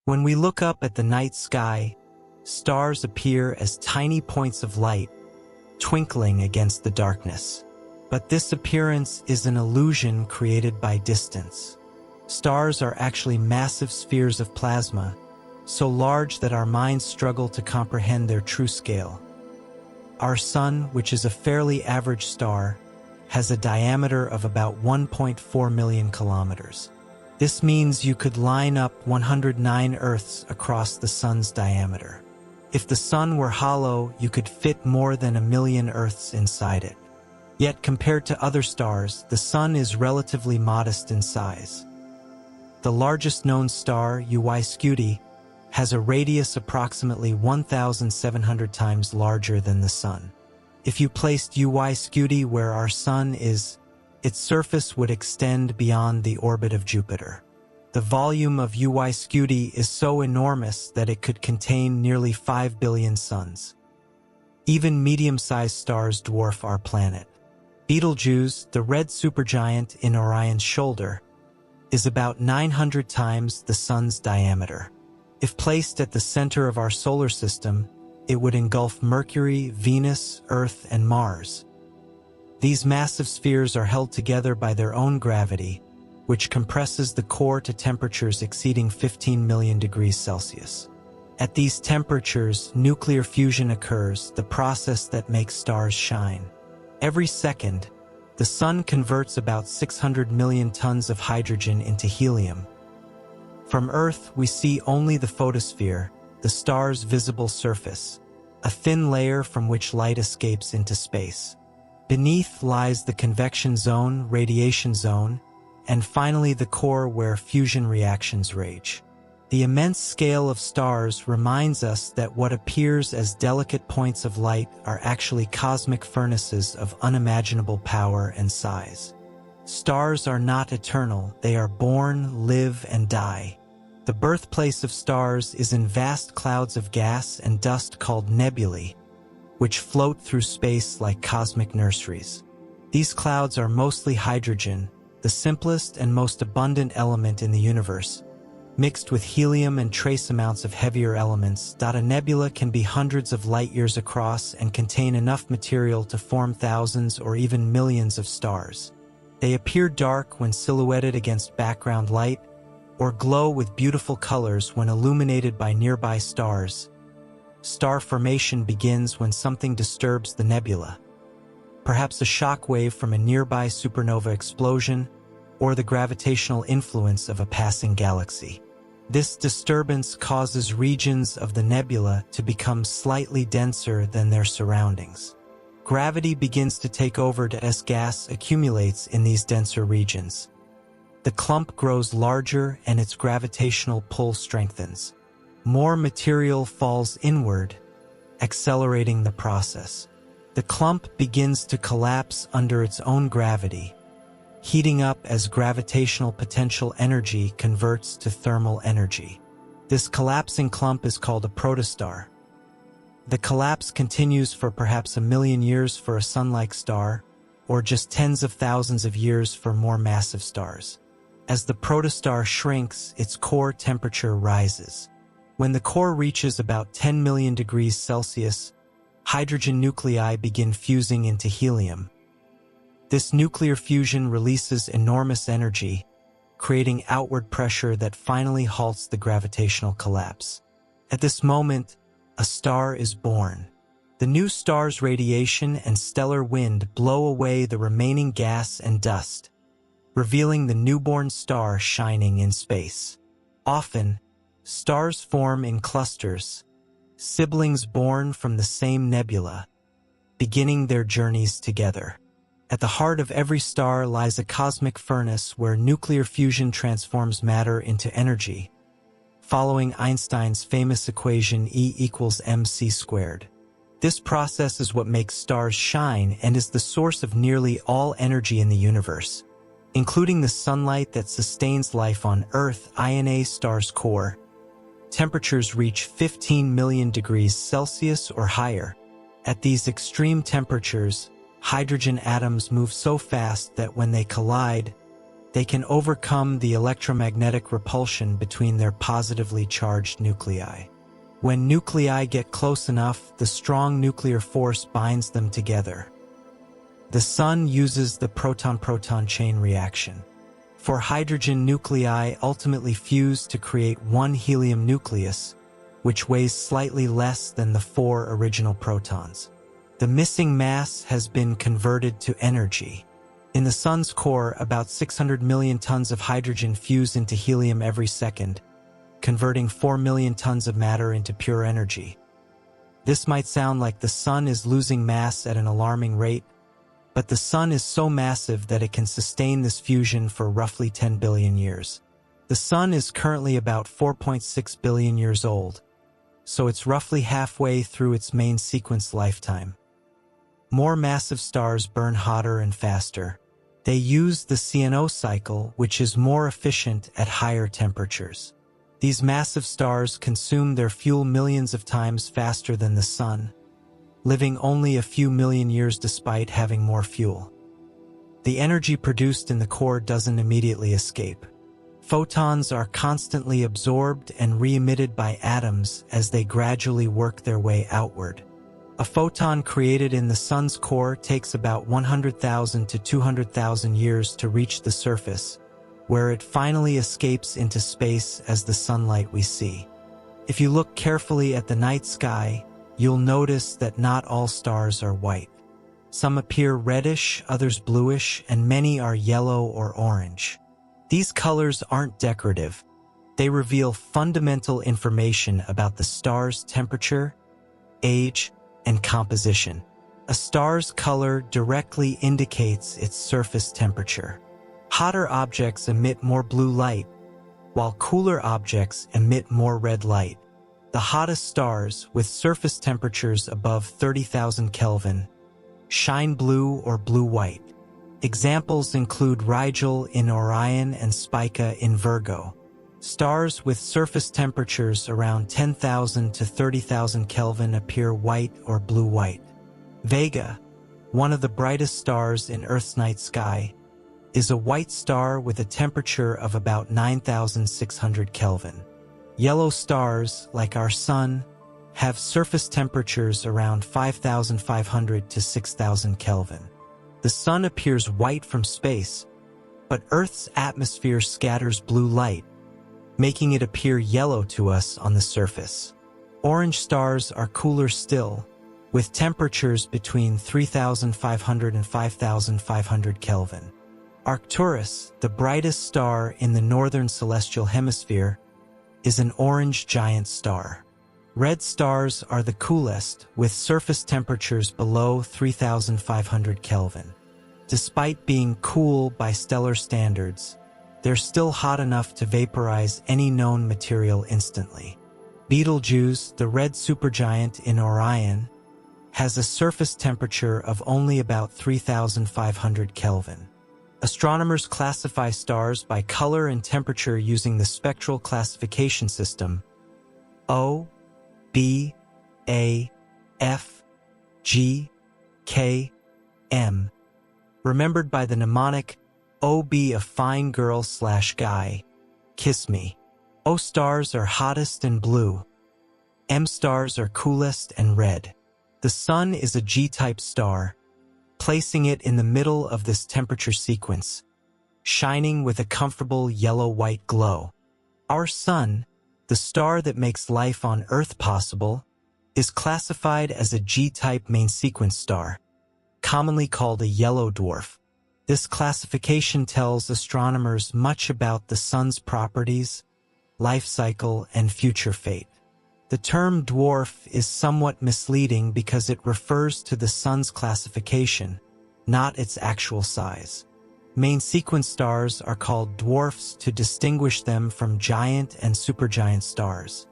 When we look up at the night sky, stars appear as tiny points of light, twinkling against the darkness. But this appearance is an illusion created by distance. Stars are actually massive spheres of plasma, so large that our minds struggle to comprehend their true scale. Our Sun, which is a fairly average star, has a diameter of about 1.4 million kilometers. This means you could line up 109 Earths across the Sun's diameter. If the Sun were hollow, you could fit more than 1 million Earths inside it. Yet compared to other stars, the Sun is relatively modest in size. The largest known star, Uy-Scuti, has a radius approximately 1,700 times larger than the Sun. If you placed Uy-Scuti where our Sun is, its surface would extend beyond the orbit of Jupiter. The volume of Uy-Scuti is so enormous that it could contain nearly 5 billion suns. Even medium-sized stars dwarf our planet. Betelgeuse, the red supergiant in Orion's shoulder, is about 900 times the Sun's diameter. If placed at the center of our solar system, it would engulf Mercury, Venus, Earth, and Mars. These massive spheres are held together by their own gravity, which compresses the core to temperatures exceeding 15 million degrees Celsius. At these temperatures, nuclear fusion occurs, the process that makes stars shine. Every second, the Sun converts about 600 million tons of hydrogen into helium. From Earth, we see only the photosphere, the star's visible surface, a thin layer from which light escapes into space. Beneath lies the convection zone, radiation zone, and finally the core where fusion reactions rage. The immense scale of stars reminds us that what appears as delicate points of light are actually cosmic furnaces of unimaginable power and size. Stars are not eternal, they are born, live, and die. The birthplace of stars is in vast clouds of gas and dust called nebulae, which float through space like cosmic nurseries. These clouds are mostly hydrogen, the simplest and most abundant element in the universe. Mixed with helium and trace amounts of heavier elements, a nebula can be hundreds of light-years across and contain enough material to form thousands or even millions of stars. They appear dark when silhouetted against background light, or glow with beautiful colors when illuminated by nearby stars. Star formation begins when something disturbs the nebula. Perhaps a shock wave from a nearby supernova explosion, or the gravitational influence of a passing galaxy. This disturbance causes regions of the nebula to become slightly denser than their surroundings. Gravity begins to take over as gas accumulates in these denser regions. The clump grows larger and its gravitational pull strengthens. More material falls inward, accelerating the process. The clump begins to collapse under its own gravity, heating up as gravitational potential energy converts to thermal energy. This collapsing clump is called a protostar. The collapse continues for perhaps 1 million years for a Sun-like star, or just tens of thousands of years for more massive stars. As the protostar shrinks, its core temperature rises. When the core reaches about 10 million degrees Celsius, hydrogen nuclei begin fusing into helium. This nuclear fusion releases enormous energy, creating outward pressure that finally halts the gravitational collapse. At this moment, a star is born. The new star's radiation and stellar wind blow away the remaining gas and dust, revealing the newborn star shining in space. Often, stars form in clusters, siblings born from the same nebula, beginning their journeys together. At the heart of every star lies a cosmic furnace where nuclear fusion transforms matter into energy, following Einstein's famous equation E=mc². This process is what makes stars shine and is the source of nearly all energy in the universe, including the sunlight that sustains life on Earth. In a star's core, temperatures reach 15 million degrees Celsius or higher. At these extreme temperatures, hydrogen atoms move so fast that when they collide, They can overcome the electromagnetic repulsion between their positively charged nuclei. When nuclei get close enough, the strong nuclear force binds them together. The Sun uses the proton-proton chain reaction. For hydrogen nuclei ultimately fuse to create one helium nucleus, which weighs slightly less than the 4 original protons. The missing mass has been converted to energy. In the Sun's core, about 600 million tons of hydrogen fuse into helium every second, converting 4 million tons of matter into pure energy. This might sound like the Sun is losing mass at an alarming rate, but the Sun is so massive that it can sustain this fusion for roughly 10 billion years. The Sun is currently about 4.6 billion years old, so it's roughly halfway through its main sequence lifetime. More massive stars burn hotter and faster. They use the CNO cycle, which is more efficient at higher temperatures. These massive stars consume their fuel millions of times faster than the Sun, living only a few million years despite having more fuel. The energy produced in the core doesn't immediately escape. Photons are constantly absorbed and re-emitted by atoms as they gradually work their way outward. A photon created in the Sun's core takes about 100,000 to 200,000 years to reach the surface, where it finally escapes into space as the sunlight we see. If you look carefully at the night sky, you'll notice that not all stars are white. Some appear reddish, others bluish, and many are yellow or orange. These colors aren't decorative. They reveal fundamental information about the star's temperature, age, and composition. A star's color directly indicates its surface temperature. Hotter objects emit more blue light, while cooler objects emit more red light. The hottest stars, with surface temperatures above 30,000 Kelvin, shine blue or blue-white. Examples include Rigel in Orion and Spica in Virgo. Stars with surface temperatures around 10,000 to 30,000 Kelvin appear white or blue-white. Vega, one of the brightest stars in Earth's night sky, is a white star with a temperature of about 9,600 Kelvin. Yellow stars, like our Sun, have surface temperatures around 5,500 to 6,000 Kelvin. The Sun appears white from space, but Earth's atmosphere scatters blue light, making it appear yellow to us on the surface. Orange stars are cooler still, with temperatures between 3,500 and 5,500 Kelvin. Arcturus, the brightest star in the northern celestial hemisphere, is an orange giant star. Red stars are the coolest, with surface temperatures below 3,500 Kelvin. Despite being cool by stellar standards, they're still hot enough to vaporize any known material instantly. Betelgeuse, the red supergiant in Orion, has a surface temperature of only about 3,500 Kelvin. Astronomers classify stars by color and temperature using the spectral classification system O, B, A, F, G, K, M, remembered by the mnemonic O be a fine girl/guy, kiss me. O stars are hottest and blue. M stars are coolest and red. The Sun is a G-type star, placing it in the middle of this temperature sequence, shining with a comfortable yellow-white glow. Our Sun, the star that makes life on Earth possible, is classified as a G-type main sequence star, commonly called a yellow dwarf. This classification tells astronomers much about the Sun's properties, life cycle, and future fate. The term dwarf is somewhat misleading because it refers to the Sun's classification, not its actual size. Main sequence stars are called dwarfs to distinguish them from giant and supergiant stars.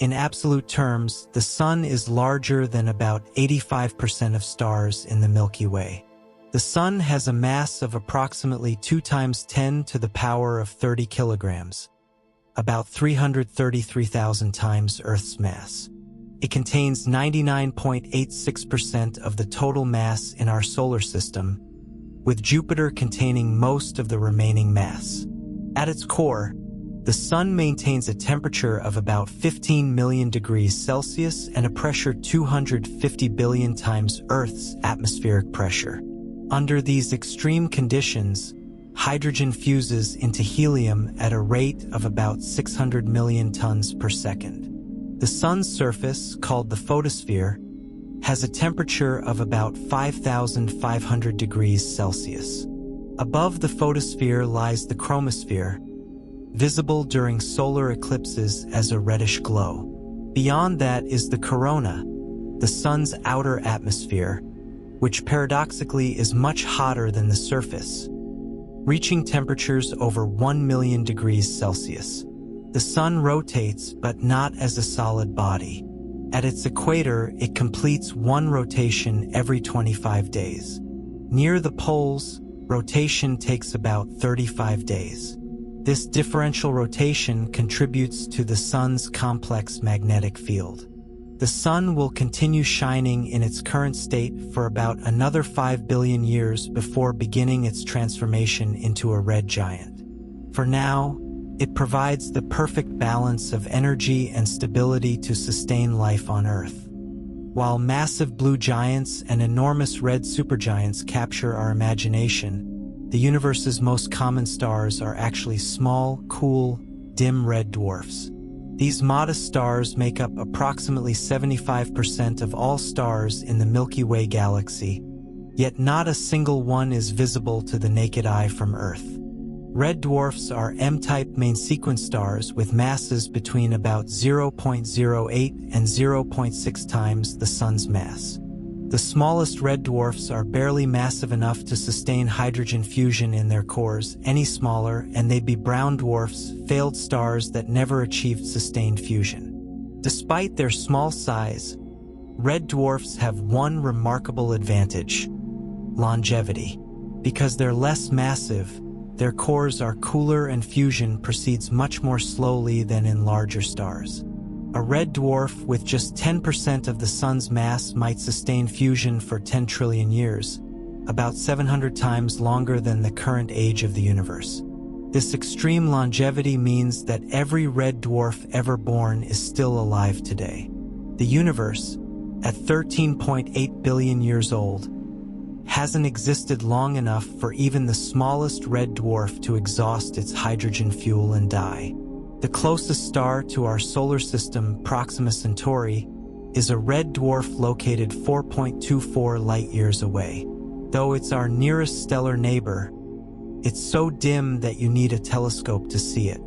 In absolute terms, the Sun is larger than about 85% of stars in the Milky Way. The Sun has a mass of approximately 2 times 10 to the power of 30 kilograms, about 333,000 times Earth's mass. It contains 99.86% of the total mass in our solar system, with Jupiter containing most of the remaining mass. At its core, the Sun maintains a temperature of about 15 million degrees Celsius and a pressure 250 billion times Earth's atmospheric pressure. Under these extreme conditions, hydrogen fuses into helium at a rate of about 600 million tons per second. The Sun's surface, called the photosphere, has a temperature of about 5,500 degrees Celsius. Above the photosphere lies the chromosphere, visible during solar eclipses as a reddish glow. Beyond that is the corona, the Sun's outer atmosphere, which paradoxically is much hotter than the surface, reaching temperatures over 1 million degrees Celsius. The Sun rotates, but not as a solid body. At its equator, it completes one rotation every 25 days. Near the poles, rotation takes about 35 days. This differential rotation contributes to the Sun's complex magnetic field. The Sun will continue shining in its current state for about another 5 billion years before beginning its transformation into a red giant. For now, it provides the perfect balance of energy and stability to sustain life on Earth. While massive blue giants and enormous red supergiants capture our imagination, the universe's most common stars are actually small, cool, dim red dwarfs. These modest stars make up approximately 75% of all stars in the Milky Way galaxy, yet not a single one is visible to the naked eye from Earth. Red dwarfs are M-type main sequence stars with masses between about 0.08 and 0.6 times the Sun's mass. The smallest red dwarfs are barely massive enough to sustain hydrogen fusion in their cores. Any smaller, and they'd be brown dwarfs, failed stars that never achieved sustained fusion. Despite their small size, red dwarfs have one remarkable advantage: longevity. Because they're less massive, their cores are cooler and fusion proceeds much more slowly than in larger stars. A red dwarf with just 10% of the Sun's mass might sustain fusion for 10 trillion years, about 700 times longer than the current age of the universe. This extreme longevity means that every red dwarf ever born is still alive today. The universe, at 13.8 billion years old, hasn't existed long enough for even the smallest red dwarf to exhaust its hydrogen fuel and die. The closest star to our solar system, Proxima Centauri, is a red dwarf located 4.24 light-years away. Though it's our nearest stellar neighbor, it's so dim that you need a telescope to see it.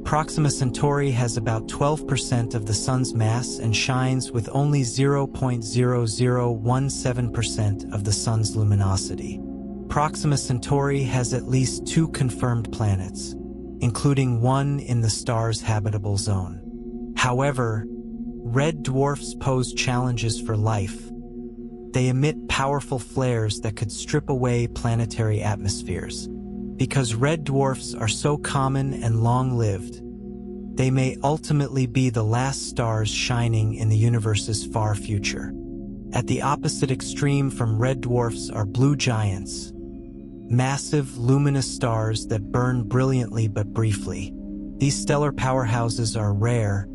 Proxima Centauri has about 12% of the Sun's mass and shines with only 0.0017% of the Sun's luminosity. Proxima Centauri has at least 2 confirmed planets, including one in the star's habitable zone. However, red dwarfs pose challenges for life. They emit powerful flares that could strip away planetary atmospheres. Because red dwarfs are so common and long-lived, they may ultimately be the last stars shining in the universe's far future. At the opposite extreme from red dwarfs are blue giants, massive, luminous stars that burn brilliantly but briefly. These stellar powerhouses are rare,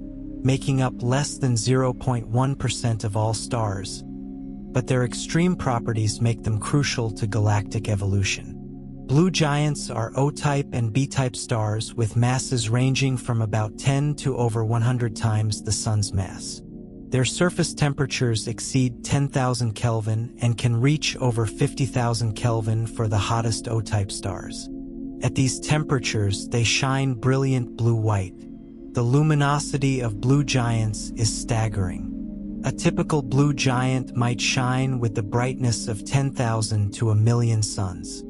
making up less than 0.1% of all stars, but their extreme properties make them crucial to galactic evolution. Blue giants are O-type and B-type stars with masses ranging from about 10 to over 100 times the Sun's mass. Their surface temperatures exceed 10,000 Kelvin and can reach over 50,000 Kelvin for the hottest O-type stars. At these temperatures, they shine brilliant blue-white. The luminosity of blue giants is staggering. A typical blue giant might shine with the brightness of 10,000 to 1,000,000 suns.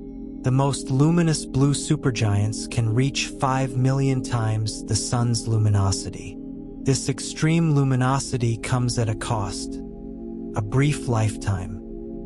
The most luminous blue supergiants can reach 5 million times the Sun's luminosity. This extreme luminosity comes at a cost: a brief lifetime.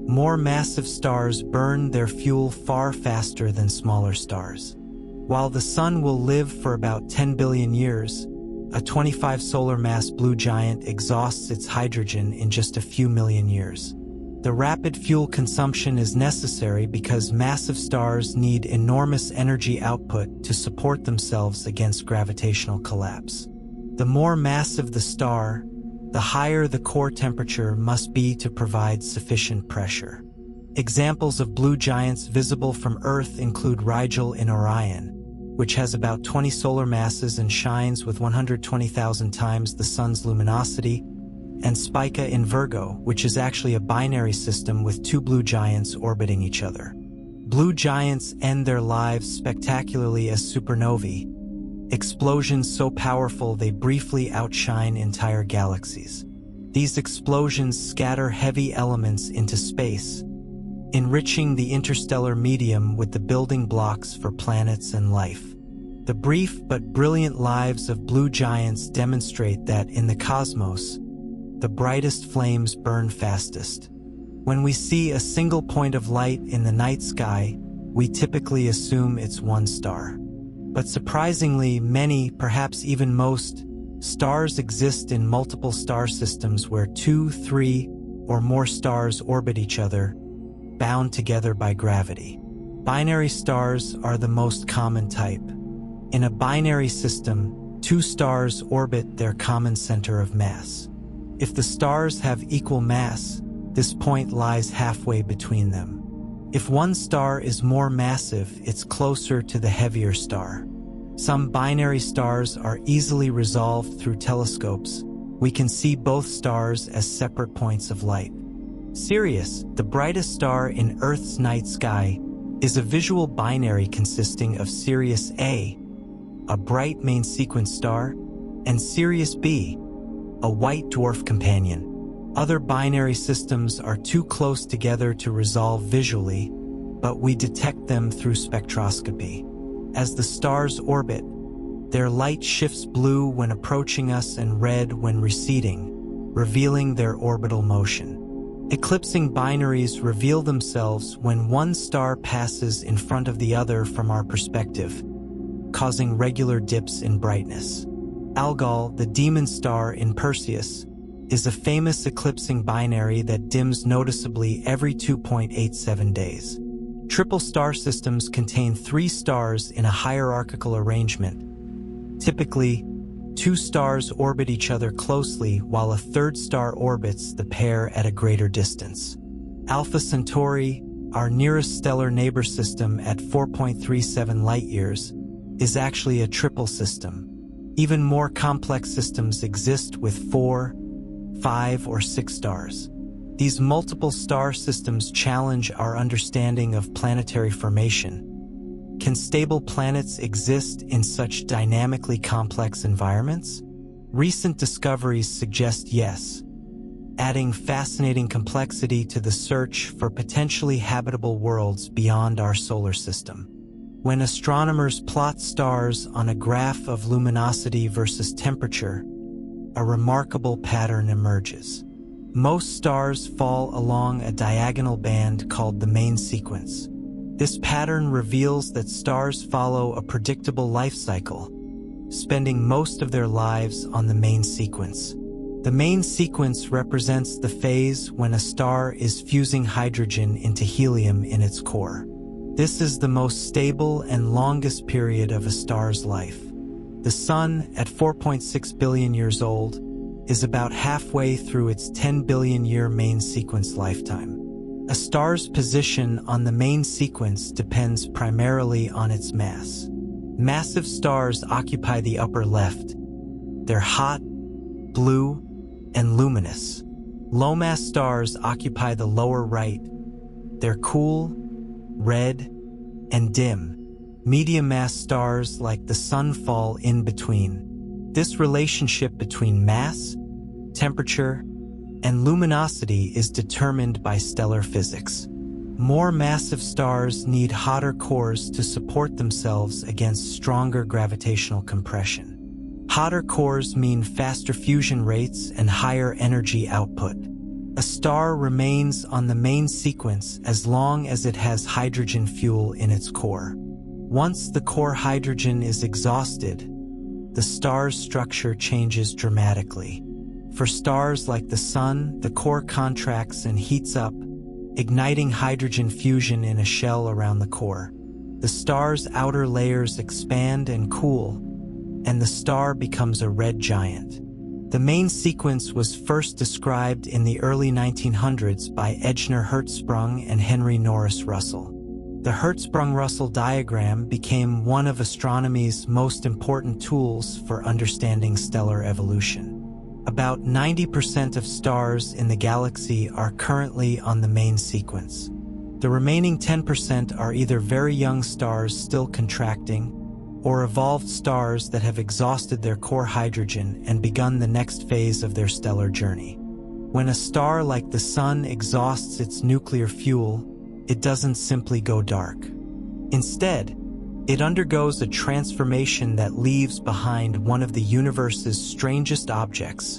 More massive stars burn their fuel far faster than smaller stars. While the Sun will live for about 10 billion years, a 25 solar mass blue giant exhausts its hydrogen in just a few million years. The rapid fuel consumption is necessary because massive stars need enormous energy output to support themselves against gravitational collapse. The more massive the star, the higher the core temperature must be to provide sufficient pressure. Examples of blue giants visible from Earth include Rigel in Orion, which has about 20 solar masses and shines with 120,000 times the Sun's luminosity, and Spica in Virgo, which is actually a binary system with two blue giants orbiting each other. Blue giants end their lives spectacularly as supernovae, explosions so powerful they briefly outshine entire galaxies. These explosions scatter heavy elements into space, enriching the interstellar medium with the building blocks for planets and life. The brief but brilliant lives of blue giants demonstrate that in the cosmos, the brightest flames burn fastest. When we see a single point of light in the night sky, we typically assume it's one star. But surprisingly, many, perhaps even most, stars exist in multiple star systems where 2, 3, or more stars orbit each other, bound together by gravity. Binary stars are the most common type. In a binary system, two stars orbit their common center of mass. If the stars have equal mass, this point lies halfway between them. If one star is more massive, it's closer to the heavier star. Some binary stars are easily resolved through telescopes. We can see both stars as separate points of light. Sirius, the brightest star in Earth's night sky, is a visual binary consisting of Sirius A, a bright main sequence star, and Sirius B, a white dwarf companion. Other binary systems are too close together to resolve visually, but we detect them through spectroscopy. As the stars orbit, their light shifts blue when approaching us and red when receding, revealing their orbital motion. Eclipsing binaries reveal themselves when one star passes in front of the other from our perspective, causing regular dips in brightness. Algol, the demon star in Perseus, is a famous eclipsing binary that dims noticeably every 2.87 days. Triple star systems contain 3 stars in a hierarchical arrangement. Typically, 2 stars orbit each other closely while a third star orbits the pair at a greater distance. Alpha Centauri, our nearest stellar neighbor system at 4.37 light-years, is actually a triple system. Even more complex systems exist with 4, 5, or 6 stars. These multiple star systems challenge our understanding of planetary formation. Can stable planets exist in such dynamically complex environments? Recent discoveries suggest yes, adding fascinating complexity to the search for potentially habitable worlds beyond our solar system. When astronomers plot stars on a graph of luminosity versus temperature, a remarkable pattern emerges. Most stars fall along a diagonal band called the main sequence. This pattern reveals that stars follow a predictable life cycle, spending most of their lives on the main sequence. The main sequence represents the phase when a star is fusing hydrogen into helium in its core. This is the most stable and longest period of a star's life. The Sun, at 4.6 billion years old, is about halfway through its 10 billion-year main sequence lifetime. A star's position on the main sequence depends primarily on its mass. Massive stars occupy the upper left. They're hot, blue, and luminous. Low-mass stars occupy the lower right. They're cool, red, and dim. Medium-mass stars like the Sun fall in between. This relationship between mass, temperature, and luminosity is determined by stellar physics. More massive stars need hotter cores to support themselves against stronger gravitational compression. Hotter cores mean faster fusion rates and higher energy output. A star remains on the main sequence as long as it has hydrogen fuel in its core. Once the core hydrogen is exhausted, the star's structure changes dramatically. For stars like the Sun, the core contracts and heats up, igniting hydrogen fusion in a shell around the core. The star's outer layers expand and cool, and the star becomes a red giant. The main sequence was first described in the early 1900s by Ejnar Hertzsprung and Henry Norris Russell. The Hertzsprung-Russell diagram became one of astronomy's most important tools for understanding stellar evolution. About 90% of stars in the galaxy are currently on the main sequence. The remaining 10% are either very young stars still contracting, or evolved stars that have exhausted their core hydrogen and begun the next phase of their stellar journey. When a star like the Sun exhausts its nuclear fuel, it doesn't simply go dark. Instead, it undergoes a transformation that leaves behind one of the universe's strangest objects,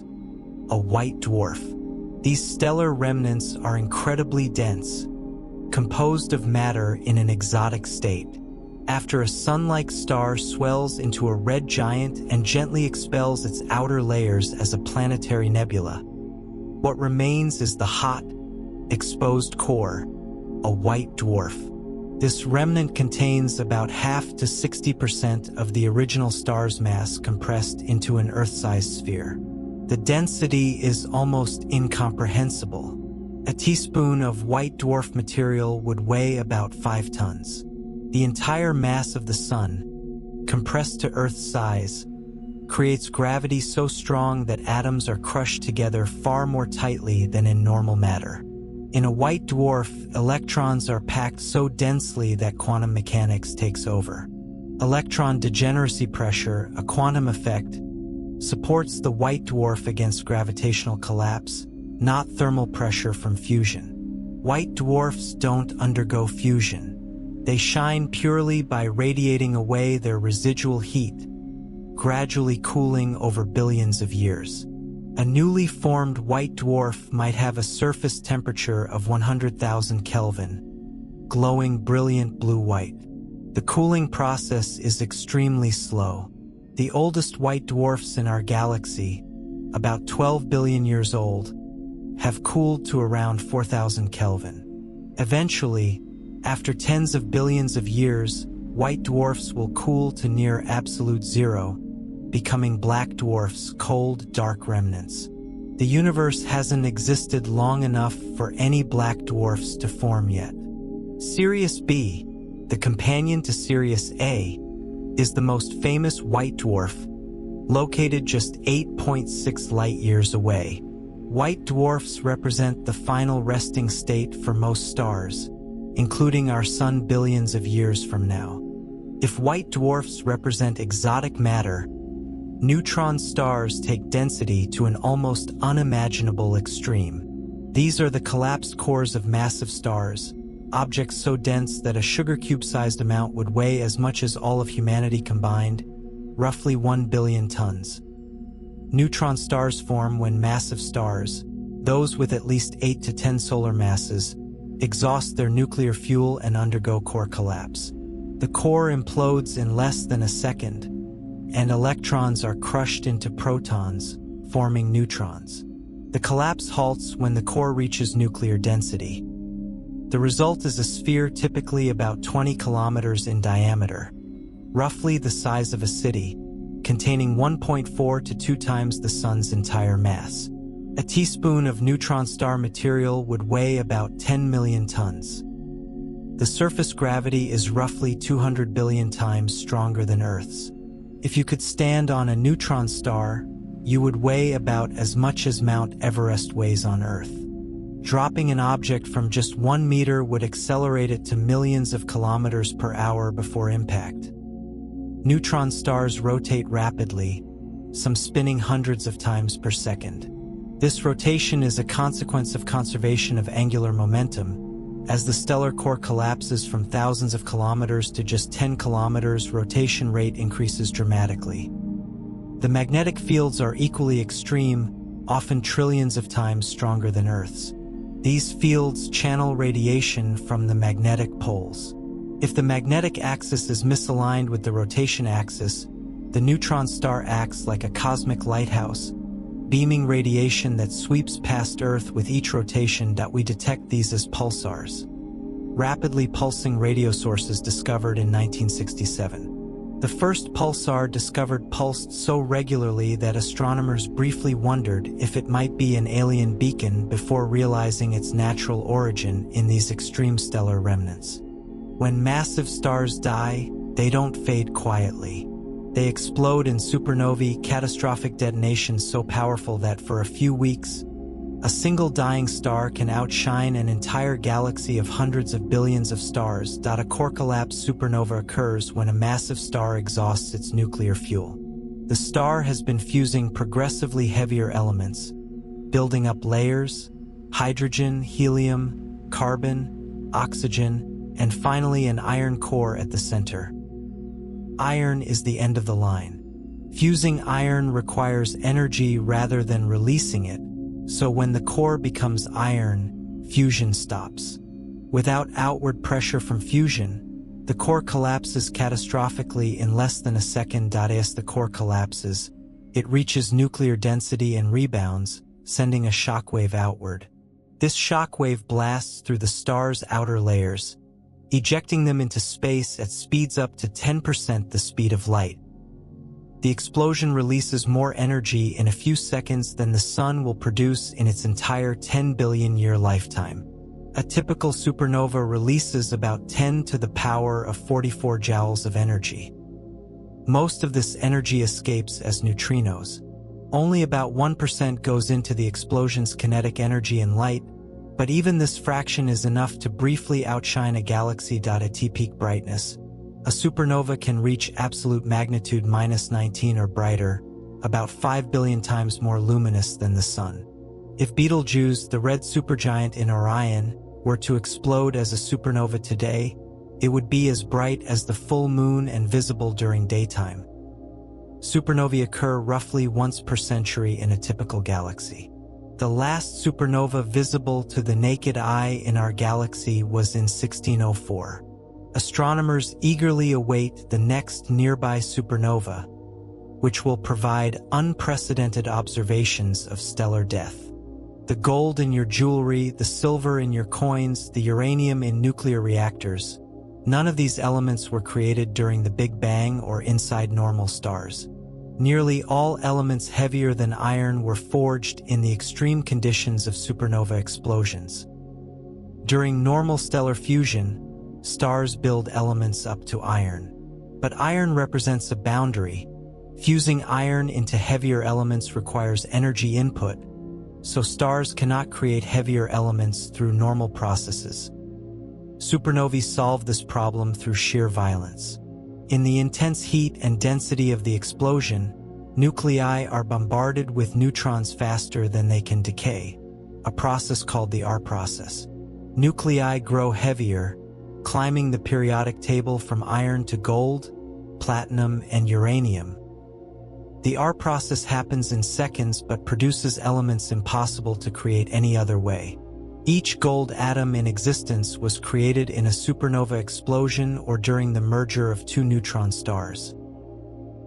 a white dwarf. These stellar remnants are incredibly dense, composed of matter in an exotic state. After a sun-like star swells into a red giant and gently expels its outer layers as a planetary nebula, what remains is the hot, exposed core, a white dwarf. This remnant contains about half to 60% of the original star's mass compressed into an Earth-sized sphere. The density is almost incomprehensible. A teaspoon of white dwarf material would weigh about 5 tons. The entire mass of the Sun, compressed to Earth's size, creates gravity so strong that atoms are crushed together far more tightly than in normal matter. In a white dwarf, electrons are packed so densely that quantum mechanics takes over. Electron degeneracy pressure, a quantum effect, supports the white dwarf against gravitational collapse, not thermal pressure from fusion. White dwarfs don't undergo fusion. They shine purely by radiating away their residual heat, gradually cooling over billions of years. A newly formed white dwarf might have a surface temperature of 100,000 Kelvin, glowing brilliant blue-white. The cooling process is extremely slow. The oldest white dwarfs in our galaxy, about 12 billion years old, have cooled to around 4,000 Kelvin. Eventually, after tens of billions of years, white dwarfs will cool to near absolute zero, becoming black dwarfs, cold, dark remnants. The universe hasn't existed long enough for any black dwarfs to form yet. Sirius B, the companion to Sirius A, is the most famous white dwarf, located just 8.6 light-years away. White dwarfs represent the final resting state for most stars, including our Sun billions of years from now. If white dwarfs represent exotic matter, neutron stars take density to an almost unimaginable extreme. These are the collapsed cores of massive stars, objects so dense that a sugar cube-sized amount would weigh as much as all of humanity combined, roughly 1 billion tons. Neutron stars form when massive stars, those with at least 8 to 10 solar masses, exhaust their nuclear fuel and undergo core collapse. The core implodes in less than a second, and electrons are crushed into protons, forming neutrons. The collapse halts when the core reaches nuclear density. The result is a sphere typically about 20 kilometers in diameter, roughly the size of a city, containing 1.4 to 2 times the Sun's entire mass. A teaspoon of neutron star material would weigh about 10 million tons. The surface gravity is roughly 200 billion times stronger than Earth's. If you could stand on a neutron star, you would weigh about as much as Mount Everest weighs on Earth. Dropping an object from just 1 meter would accelerate it to millions of kilometers per hour before impact. Neutron stars rotate rapidly, some spinning hundreds of times per second. This rotation is a consequence of conservation of angular momentum. As the stellar core collapses from thousands of kilometers to just 10 kilometers, rotation rate increases dramatically. The magnetic fields are equally extreme, often trillions of times stronger than Earth's. These fields channel radiation from the magnetic poles. If the magnetic axis is misaligned with the rotation axis, the neutron star acts like a cosmic lighthouse, beaming radiation that sweeps past Earth with each rotation. We detect these as pulsars, rapidly pulsing radio sources discovered in 1967. The first pulsar discovered pulsed so regularly that astronomers briefly wondered if it might be an alien beacon before realizing its natural origin in these extreme stellar remnants. When massive stars die, they don't fade quietly. They explode in supernovae, catastrophic detonations so powerful that for a few weeks, a single dying star can outshine an entire galaxy of hundreds of billions of stars. A core collapse supernova occurs when a massive star exhausts its nuclear fuel. The star has been fusing progressively heavier elements, building up layers, hydrogen, helium, carbon, oxygen, and finally an iron core at the center. Iron is the end of the line. Fusing iron requires energy rather than releasing it, so when the core becomes iron, fusion stops. Without outward pressure from fusion, the core collapses catastrophically in less than a second. As the core collapses, it reaches nuclear density and rebounds, sending a shockwave outward. This shockwave blasts through the star's outer layers, ejecting them into space at speeds up to 10% the speed of light. The explosion releases more energy in a few seconds than the Sun will produce in its entire 10 billion-year lifetime. A typical supernova releases about 10 to the power of 44 joules of energy. Most of this energy escapes as neutrinos. Only about 1% goes into the explosion's kinetic energy and light, but even this fraction is enough to briefly outshine a galaxy. At peak brightness, a supernova can reach absolute magnitude -19 or brighter, about 5 billion times more luminous than the Sun. If Betelgeuse, the red supergiant in Orion, were to explode as a supernova today, it would be as bright as the full moon and visible during daytime. Supernovae occur roughly once per century in a typical galaxy. The last supernova visible to the naked eye in our galaxy was in 1604. Astronomers eagerly await the next nearby supernova, which will provide unprecedented observations of stellar death. The gold in your jewelry, the silver in your coins, the uranium in nuclear reactors, none of these elements were created during the Big Bang or inside normal stars. Nearly all elements heavier than iron were forged in the extreme conditions of supernova explosions. During normal stellar fusion, stars build elements up to iron. But iron represents a boundary. Fusing iron into heavier elements requires energy input, so stars cannot create heavier elements through normal processes. Supernovae solve this problem through sheer violence. In the intense heat and density of the explosion, nuclei are bombarded with neutrons faster than they can decay, a process called the R process. Nuclei grow heavier, climbing the periodic table from iron to gold, platinum, and uranium. The R process happens in seconds but produces elements impossible to create any other way. Each gold atom in existence was created in a supernova explosion or during the merger of two neutron stars.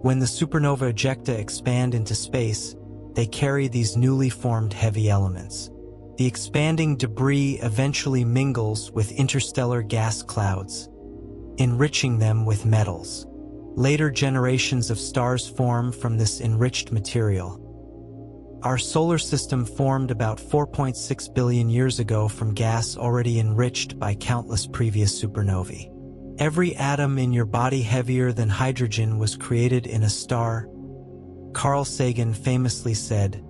When the supernova ejecta expand into space, they carry these newly formed heavy elements. The expanding debris eventually mingles with interstellar gas clouds, enriching them with metals. Later generations of stars form from this enriched material. Our solar system formed about 4.6 billion years ago from gas already enriched by countless previous supernovae. Every atom in your body heavier than hydrogen was created in a star. Carl Sagan famously said,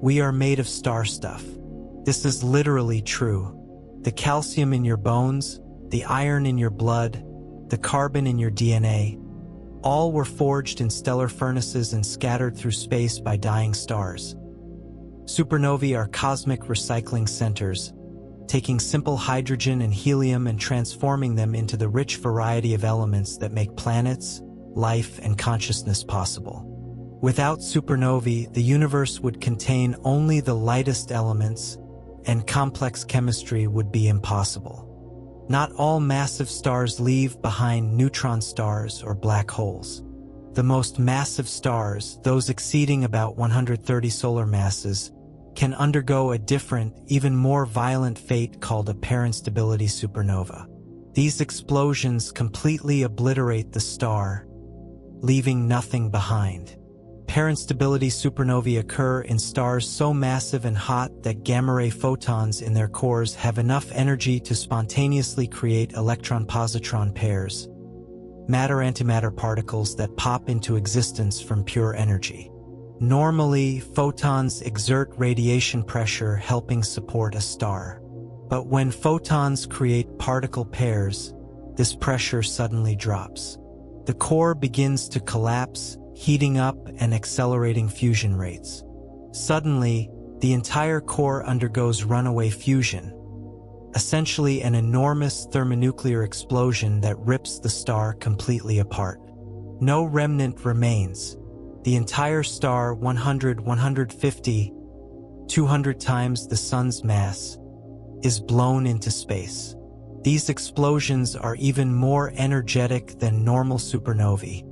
"We are made of star stuff." This is literally true. The calcium in your bones, the iron in your blood, the carbon in your DNA, all were forged in stellar furnaces and scattered through space by dying stars. Supernovae are cosmic recycling centers, taking simple hydrogen and helium and transforming them into the rich variety of elements that make planets, life, and consciousness possible. Without supernovae, the universe would contain only the lightest elements, and complex chemistry would be impossible. Not all massive stars leave behind neutron stars or black holes. The most massive stars, those exceeding about 130 solar masses, can undergo a different, even more violent fate called a parainstability supernova. These explosions completely obliterate the star, leaving nothing behind. Parainstability supernovae occur in stars so massive and hot that gamma-ray photons in their cores have enough energy to spontaneously create electron-positron pairs, matter-antimatter particles that pop into existence from pure energy. Normally, photons exert radiation pressure helping support a star. But when photons create particle pairs, this pressure suddenly drops. The core begins to collapse, heating up and accelerating fusion rates. Suddenly, the entire core undergoes runaway fusion, essentially an enormous thermonuclear explosion that rips the star completely apart. No remnant remains. The entire star, 100, 150, 200 times the sun's mass, is blown into space. These explosions are even more energetic than normal supernovae,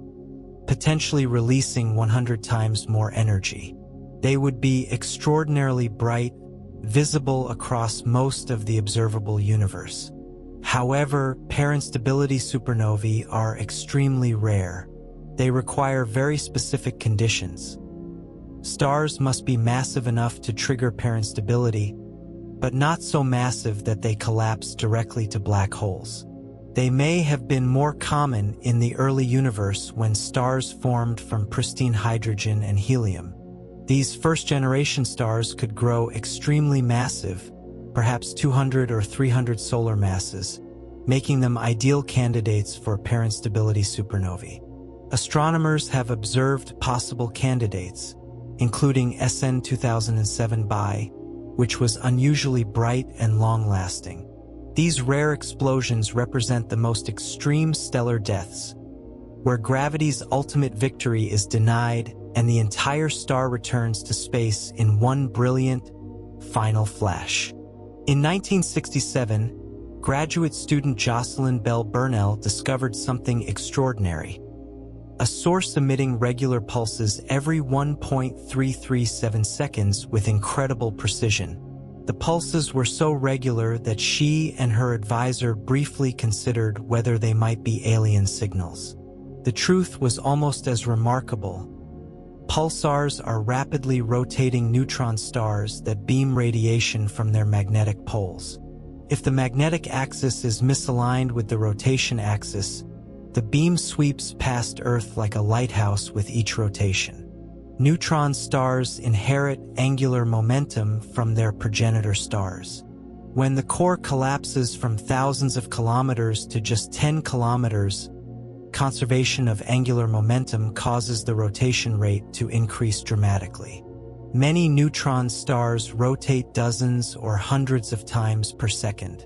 potentially releasing 100 times more energy. They would be extraordinarily bright, visible across most of the observable universe. However, parainstability supernovae are extremely rare. They require very specific conditions. Stars must be massive enough to trigger parainstability, but not so massive that they collapse directly to black holes. They may have been more common in the early universe when stars formed from pristine hydrogen and helium. These first-generation stars could grow extremely massive, perhaps 200 or 300 solar masses, making them ideal candidates for parainstability supernovae. Astronomers have observed possible candidates, including SN 2007 b, which was unusually bright and long-lasting. These rare explosions represent the most extreme stellar deaths, where gravity's ultimate victory is denied and the entire star returns to space in one brilliant, final flash. In 1967, graduate student Jocelyn Bell Burnell discovered something extraordinary. A source emitting regular pulses every 1.337 seconds with incredible precision. The pulses were so regular that she and her advisor briefly considered whether they might be alien signals. The truth was almost as remarkable. Pulsars are rapidly rotating neutron stars that beam radiation from their magnetic poles. If the magnetic axis is misaligned with the rotation axis, the beam sweeps past Earth like a lighthouse with each rotation. Neutron stars inherit angular momentum from their progenitor stars. When the core collapses from thousands of kilometers to just 10 kilometers, conservation of angular momentum causes the rotation rate to increase dramatically. Many neutron stars rotate dozens or hundreds of times per second.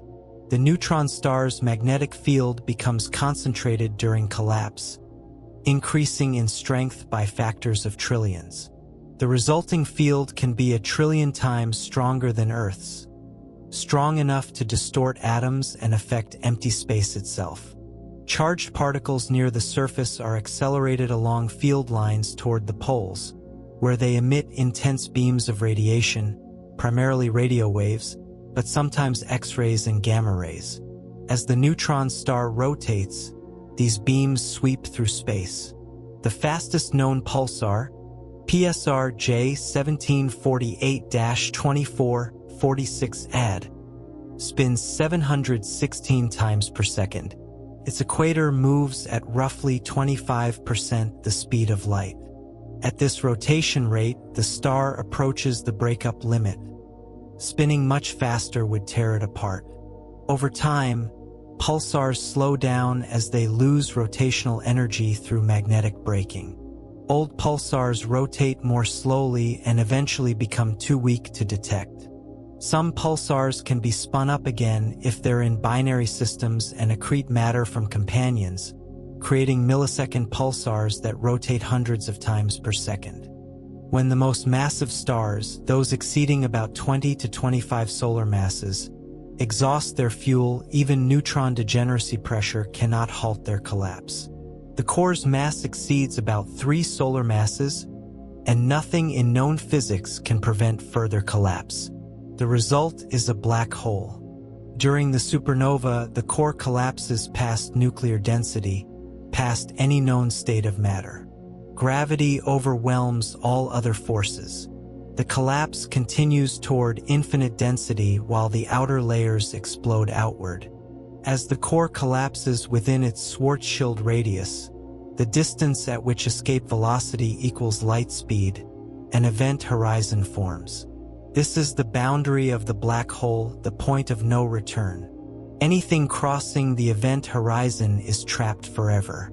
The neutron star's magnetic field becomes concentrated during collapse, increasing in strength by factors of trillions. The resulting field can be 1 trillion times stronger than Earth's, strong enough to distort atoms and affect empty space itself. Charged particles near the surface are accelerated along field lines toward the poles, where they emit intense beams of radiation, primarily radio waves, but sometimes X-rays and gamma rays. As the neutron star rotates, these beams sweep through space. The fastest known pulsar, PSR J1748-2446 AD, spins 716 times per second. Its equator moves at roughly 25% the speed of light. At this rotation rate, the star approaches the breakup limit. Spinning much faster would tear it apart. Over time, pulsars slow down as they lose rotational energy through magnetic braking. Old pulsars rotate more slowly and eventually become too weak to detect. Some pulsars can be spun up again if they're in binary systems and accrete matter from companions, creating millisecond pulsars that rotate hundreds of times per second. When the most massive stars, those exceeding about 20 to 25 solar masses, exhaust their fuel, even neutron degeneracy pressure cannot halt their collapse. The core's mass exceeds about 3 solar masses, and nothing in known physics can prevent further collapse. The result is a black hole. During the supernova, the core collapses past nuclear density, past any known state of matter. Gravity overwhelms all other forces. The collapse continues toward infinite density while the outer layers explode outward. As the core collapses within its Schwarzschild radius, the distance at which escape velocity equals light speed, an event horizon forms. This is the boundary of the black hole, the point of no return. Anything crossing the event horizon is trapped forever.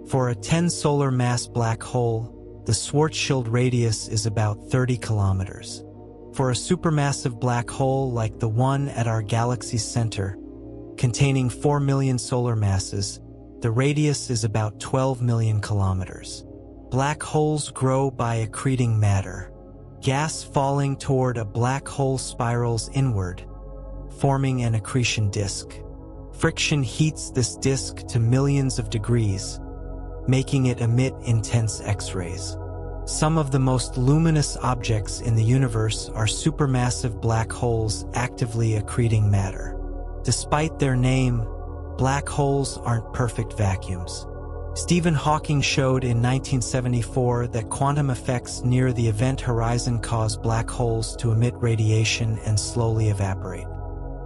For a 10 solar mass black hole, the Schwarzschild radius is about 30 kilometers. For a supermassive black hole like the one at our galaxy's center, containing 4 million solar masses, the radius is about 12 million kilometers. Black holes grow by accreting matter. Gas falling toward a black hole spirals inward, forming an accretion disk. Friction heats this disk to millions of degrees, making it emit intense X-rays. Some of the most luminous objects in the universe are supermassive black holes actively accreting matter. Despite their name, black holes aren't perfect vacuums. Stephen Hawking showed in 1974 that quantum effects near the event horizon cause black holes to emit radiation and slowly evaporate.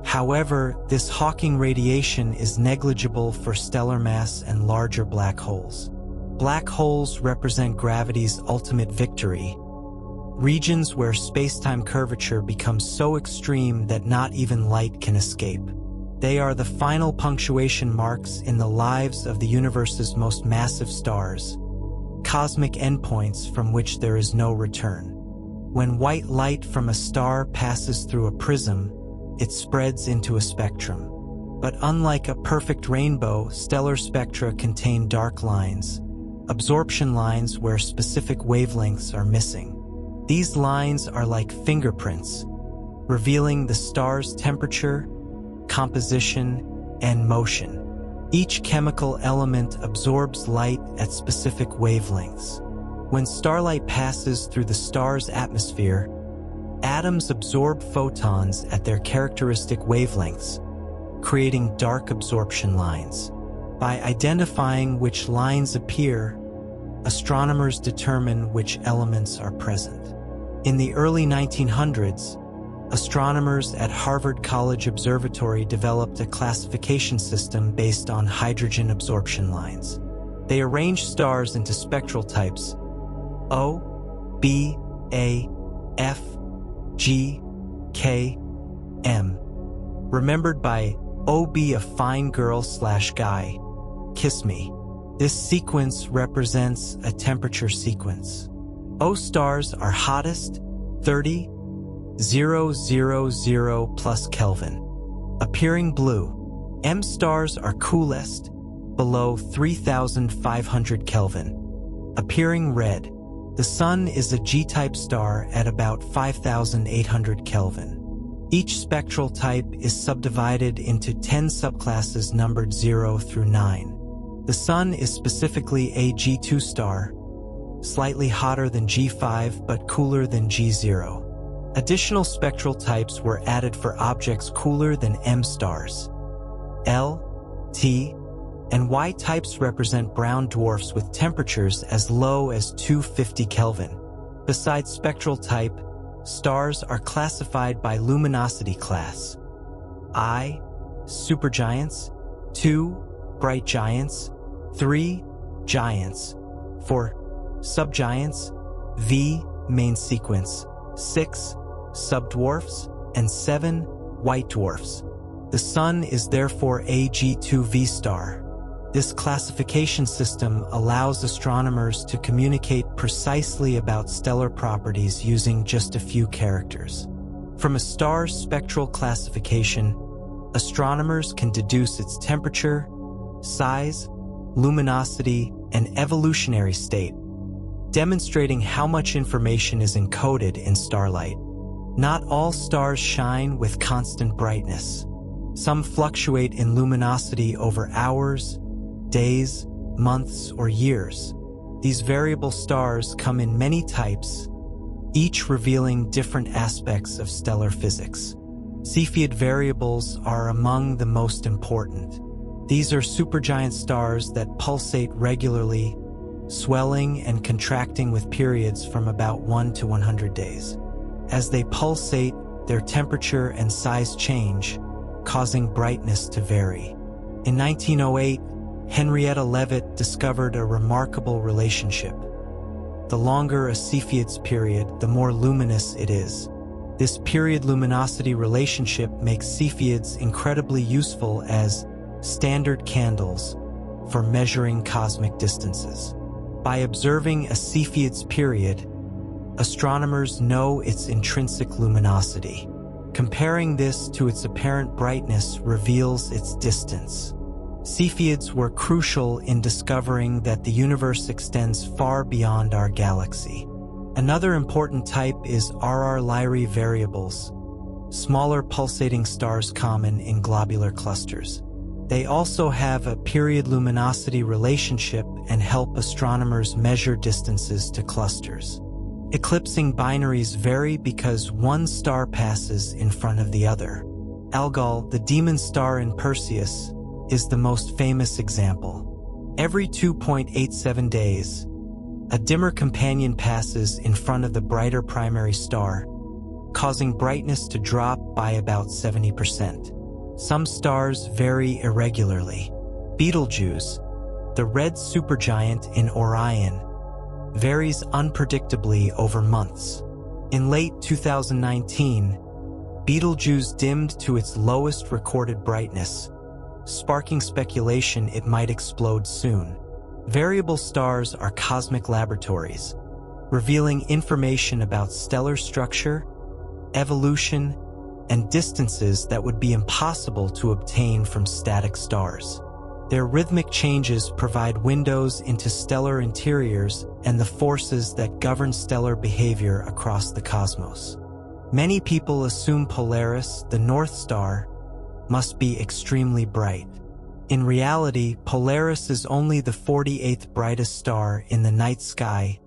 However, this Hawking radiation is negligible for stellar mass and larger black holes. Black holes represent gravity's ultimate victory, regions where space-time curvature becomes so extreme that not even light can escape. They are the final punctuation marks in the lives of the universe's most massive stars, cosmic endpoints from which there is no return. When white light from a star passes through a prism, it spreads into a spectrum. But unlike a perfect rainbow, stellar spectra contain dark lines, absorption lines where specific wavelengths are missing. These lines are like fingerprints, revealing the star's temperature, composition, and motion. Each chemical element absorbs light at specific wavelengths. When starlight passes through the star's atmosphere, atoms absorb photons at their characteristic wavelengths, creating dark absorption lines. By identifying which lines appear, astronomers determine which elements are present. In the early 1900s, astronomers at Harvard College Observatory developed a classification system based on hydrogen absorption lines. They arranged stars into spectral types O, B, A, F, G, K, M, remembered by O be a fine girl/guy, kiss me. This sequence represents a temperature sequence. O stars are hottest, 30,000 plus Kelvin, appearing blue. M stars are coolest, below 3,500 Kelvin, appearing red. The Sun is a G-type star at about 5,800 Kelvin. Each spectral type is subdivided into 10 subclasses numbered 0 through 9. The Sun is specifically a G2 star, slightly hotter than G5 but cooler than G0. Additional spectral types were added for objects cooler than M stars. L, T, and Y types represent brown dwarfs with temperatures as low as 250 Kelvin. Besides spectral type, stars are classified by luminosity class. I, supergiants, 2, bright giants, 3, giants, 4, subgiants, V, main sequence, 6, subdwarfs, and 7, white dwarfs. The Sun is therefore a G2V star. This classification system allows astronomers to communicate precisely about stellar properties using just a few characters. From a star's spectral classification, astronomers can deduce its temperature, size, luminosity, and evolutionary state, demonstrating how much information is encoded in starlight. Not all stars shine with constant brightness. Some fluctuate in luminosity over hours, days, months, or years. These variable stars come in many types, each revealing different aspects of stellar physics. Cepheid variables are among the most important. These are supergiant stars that pulsate regularly, swelling and contracting with periods from about 1 to 100 days. As they pulsate, their temperature and size change, causing brightness to vary. In 1908, Henrietta Leavitt discovered a remarkable relationship. The longer a Cepheid's period, the more luminous it is. This period-luminosity relationship makes Cepheids incredibly useful as standard candles for measuring cosmic distances. By observing a Cepheid's period, astronomers know its intrinsic luminosity. Comparing this to its apparent brightness reveals its distance. Cepheids were crucial in discovering that the universe extends far beyond our galaxy. Another important type is RR Lyrae variables, smaller pulsating stars common in globular clusters. They also have a period-luminosity relationship and help astronomers measure distances to clusters. Eclipsing binaries vary because one star passes in front of the other. Algol, the demon star in Perseus, is the most famous example. Every 2.87 days, a dimmer companion passes in front of the brighter primary star, causing brightness to drop by about 70%. Some stars vary irregularly. Betelgeuse, the red supergiant in Orion, varies unpredictably over months. In late 2019, Betelgeuse dimmed to its lowest recorded brightness, sparking speculation it might explode soon. Variable stars are cosmic laboratories, revealing information about stellar structure, evolution, and distances that would be impossible to obtain from static stars. Their rhythmic changes provide windows into stellar interiors and the forces that govern stellar behavior across the cosmos. Many people assume Polaris, the North Star, must be extremely bright. In reality, Polaris is only the 48th brightest star in the night sky,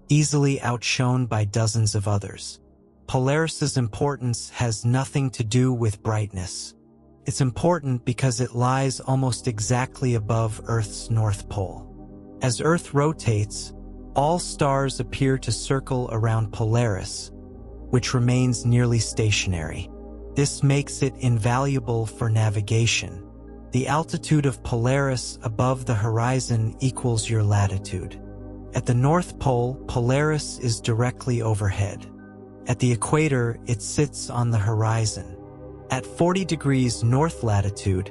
easily outshone by dozens of others. Polaris's importance has nothing to do with brightness. It's important because it lies almost exactly above Earth's North Pole. As Earth rotates, all stars appear to circle around Polaris, which remains nearly stationary. This makes it invaluable for navigation. The altitude of Polaris above the horizon equals your latitude. At the North Pole, Polaris is directly overhead. At the equator, it sits on the horizon. At 40 degrees north latitude,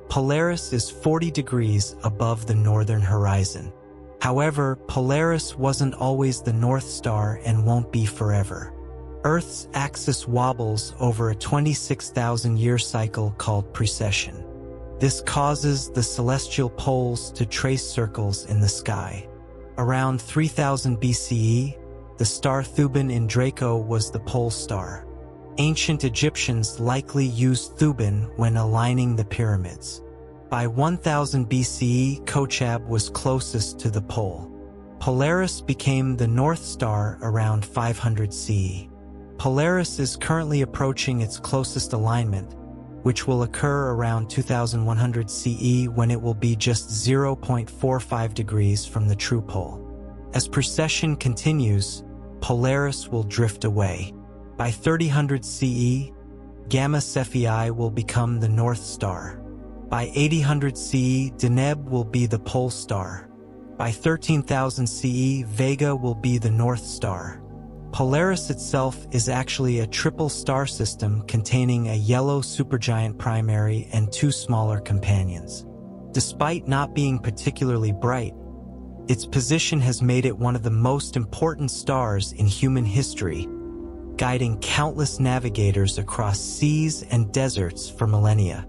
Polaris is 40 degrees above the northern horizon. However, Polaris wasn't always the North Star and won't be forever. Earth's axis wobbles over a 26,000-year cycle called precession. This causes the celestial poles to trace circles in the sky. Around 3000 BCE, the star Thuban in Draco was the pole star. Ancient Egyptians likely used Thuban when aligning the pyramids. By 1000 BCE, Kochab was closest to the pole. Polaris became the North Star around 500 CE. Polaris is currently approaching its closest alignment, which will occur around 2100 CE when it will be just 0.45 degrees from the true pole. As precession continues, Polaris will drift away. By 3000 CE, Gamma Cephei will become the North Star. By 8000 CE, Deneb will be the pole star. By 13,000 CE, Vega will be the North Star. Polaris itself is actually a triple star system containing a yellow supergiant primary and two smaller companions. Despite not being particularly bright, its position has made it one of the most important stars in human history, guiding countless navigators across seas and deserts for millennia.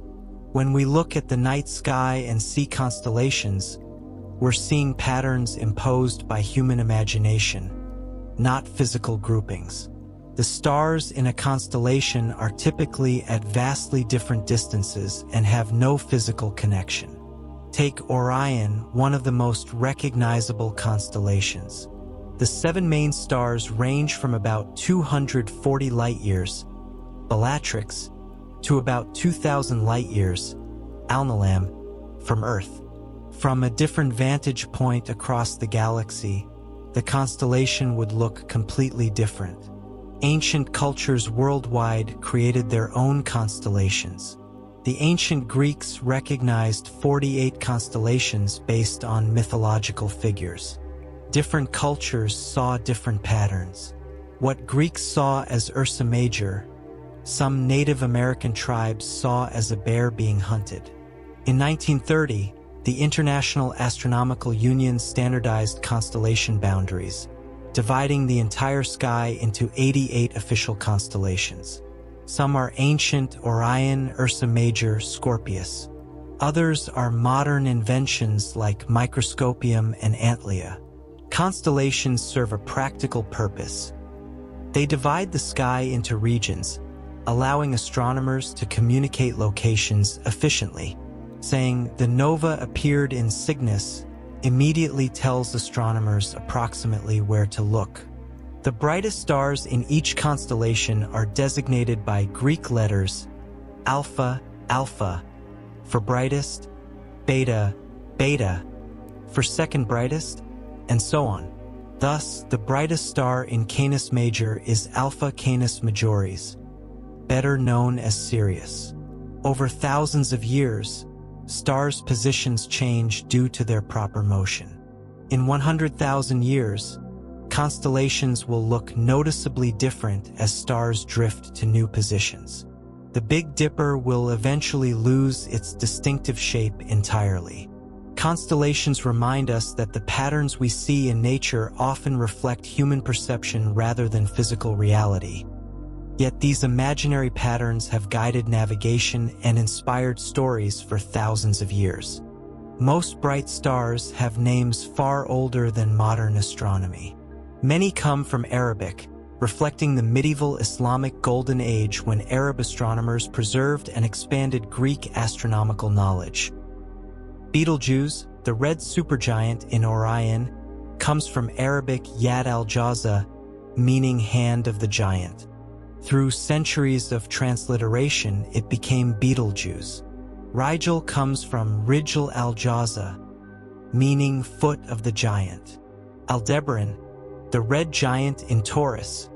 When we look at the night sky and see constellations, we're seeing patterns imposed by human imagination, not physical groupings. The stars in a constellation are typically at vastly different distances and have no physical connection. Take Orion, one of the most recognizable constellations. The 7 main stars range from about 240 light-years, Bellatrix, to about 2,000 light-years, Alnilam, from Earth. From a different vantage point across the galaxy, the constellation would look completely different. Ancient cultures worldwide created their own constellations. The ancient Greeks recognized 48 constellations based on mythological figures. Different cultures saw different patterns. What Greeks saw as Ursa Major, some Native American tribes saw as a bear being hunted. In 1930, the International Astronomical Union standardized constellation boundaries, dividing the entire sky into 88 official constellations. Some are ancient Orion, Ursa Major, Scorpius. Others are modern inventions like Microscopium and Antlia. Constellations serve a practical purpose. They divide the sky into regions, allowing astronomers to communicate locations efficiently. Saying the nova appeared in Cygnus immediately tells astronomers approximately where to look. The brightest stars in each constellation are designated by Greek letters alpha, alpha, for brightest, beta, beta, for second brightest, and so on. Thus, the brightest star in Canis Major is Alpha Canis Majoris, better known as Sirius. Over thousands of years, stars' positions change due to their proper motion. In 100,000 years, constellations will look noticeably different as stars drift to new positions. The Big Dipper will eventually lose its distinctive shape entirely. Constellations remind us that the patterns we see in nature often reflect human perception rather than physical reality. Yet these imaginary patterns have guided navigation and inspired stories for thousands of years. Most bright stars have names far older than modern astronomy. Many come from Arabic, reflecting the medieval Islamic Golden Age when Arab astronomers preserved and expanded Greek astronomical knowledge. Betelgeuse, the red supergiant in Orion, comes from Arabic Yad al-Jawza, meaning hand of the giant. Through centuries of transliteration, it became Betelgeuse. Rigel comes from Rijal al-Jawza, meaning foot of the giant. Aldebaran, the red giant in Taurus,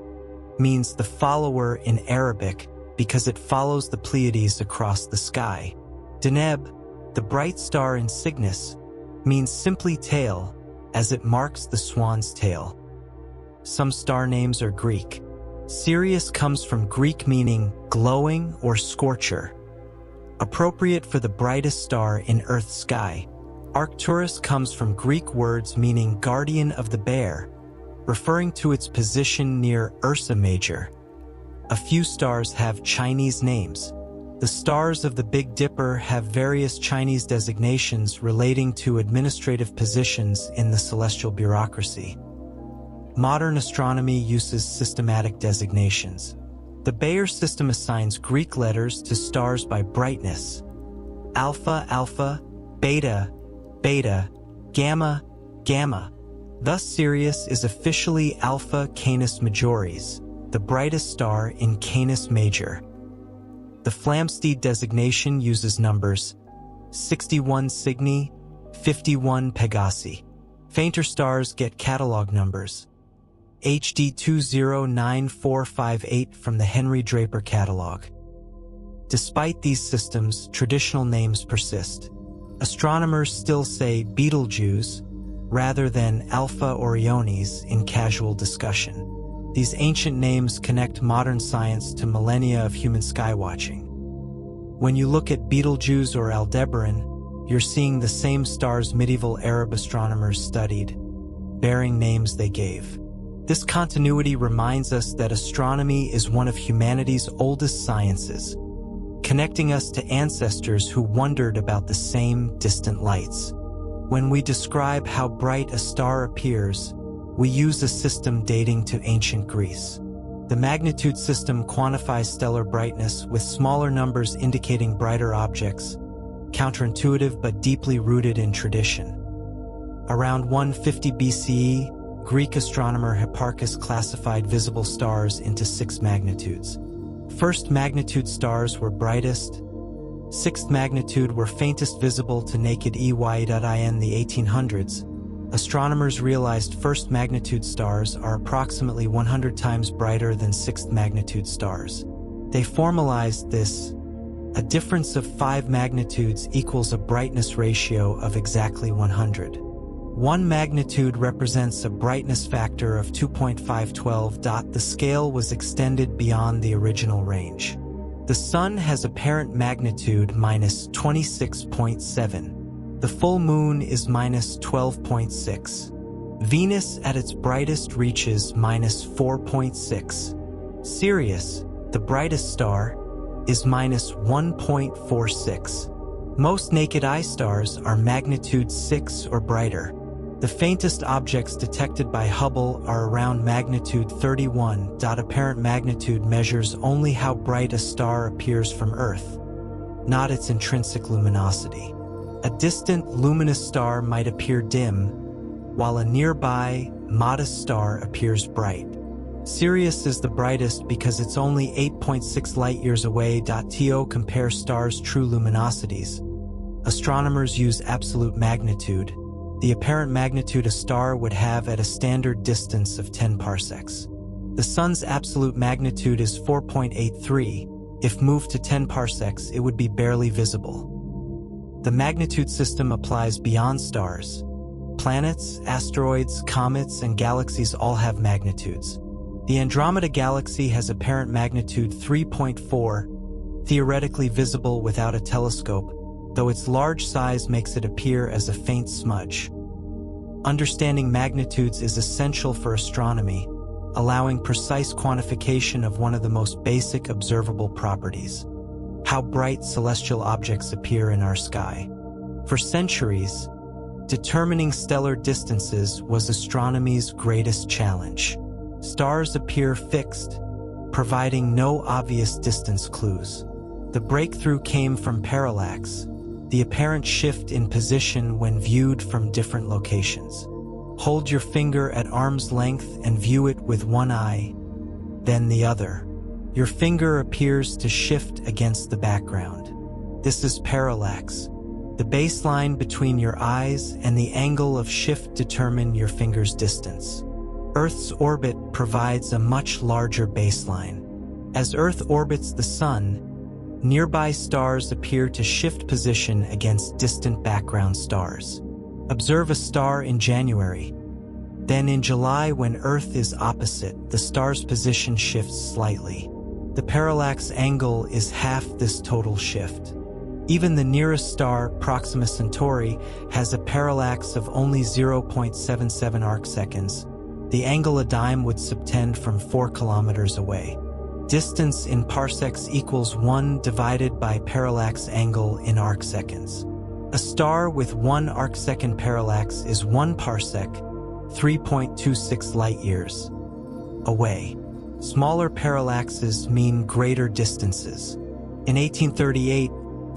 means the follower in Arabic because it follows the Pleiades across the sky. Deneb, the bright star in Cygnus, means simply tail, as it marks the swan's tail. Some star names are Greek. Sirius comes from Greek meaning glowing or scorcher, appropriate for the brightest star in Earth's sky. Arcturus comes from Greek words meaning guardian of the bear, referring to its position near Ursa Major. A few stars have Chinese names. The stars of the Big Dipper have various Chinese designations relating to administrative positions in the celestial bureaucracy. Modern astronomy uses systematic designations. The Bayer system assigns Greek letters to stars by brightness: alpha, alpha, beta, beta, gamma, gamma. Thus, Sirius is officially Alpha Canis Majoris, the brightest star in Canis Major. The Flamsteed designation uses numbers 61 Cygni, 51 Pegasi. Fainter stars get catalog numbers HD 209458 from the Henry Draper catalog. Despite these systems, traditional names persist. Astronomers still say Betelgeuse rather than Alpha Orionis in casual discussion. These ancient names connect modern science to millennia of human skywatching. When you look at Betelgeuse or Aldebaran, you're seeing the same stars medieval Arab astronomers studied, bearing names they gave. This continuity reminds us that astronomy is one of humanity's oldest sciences, connecting us to ancestors who wondered about the same distant lights. When we describe how bright a star appears, we use a system dating to ancient Greece. The magnitude system quantifies stellar brightness with smaller numbers indicating brighter objects, counterintuitive but deeply rooted in tradition. Around 150 BCE, Greek astronomer Hipparchus classified visible stars into 6 magnitudes. First magnitude stars were brightest. Sixth magnitude were faintest visible to naked eye. In the 1800s, astronomers realized first magnitude stars are approximately 100 times brighter than sixth magnitude stars. They formalized this. A difference of 5 magnitudes equals a brightness ratio of exactly 100. 1 magnitude represents a brightness factor of 2.512. The scale was extended beyond the original range. The Sun has apparent magnitude minus 26.7. The full moon is minus 12.6. Venus at its brightest reaches minus 4.6. Sirius, the brightest star, is minus 1.46. Most naked eye stars are magnitude 6 or brighter. The faintest objects detected by Hubble are around magnitude 31. Apparent magnitude measures only how bright a star appears from Earth, not its intrinsic luminosity. A distant, luminous star might appear dim, while a nearby, modest star appears bright. Sirius is the brightest because it's only 8.6 light-years away. To compare stars' true luminosities, astronomers use absolute magnitude, the apparent magnitude a star would have at a standard distance of 10 parsecs. The Sun's absolute magnitude is 4.83. If moved to 10 parsecs, it would be barely visible. The magnitude system applies beyond stars. Planets, asteroids, comets, and galaxies all have magnitudes. The Andromeda Galaxy has apparent magnitude 3.4, theoretically visible without a telescope, though its large size makes it appear as a faint smudge. Understanding magnitudes is essential for astronomy, allowing precise quantification of one of the most basic observable properties: how bright celestial objects appear in our sky. For centuries, determining stellar distances was astronomy's greatest challenge. Stars appear fixed, providing no obvious distance clues. The breakthrough came from parallax, the apparent shift in position when viewed from different locations. Hold your finger at arm's length and view it with one eye, then the other. Your finger appears to shift against the background. This is parallax. The baseline between your eyes and the angle of shift determine your finger's distance. Earth's orbit provides a much larger baseline. As Earth orbits the Sun, nearby stars appear to shift position against distant background stars. Observe a star in January. Then in July, when Earth is opposite, the star's position shifts slightly. The parallax angle is half this total shift. Even the nearest star, Proxima Centauri, has a parallax of only 0.77 arcseconds. The angle a dime would subtend from 4 kilometers away. Distance in parsecs equals 1 divided by parallax angle in arcseconds. A star with 1 arcsecond parallax is 1 parsec, 3.26 light-years away. Smaller parallaxes mean greater distances. In 1838,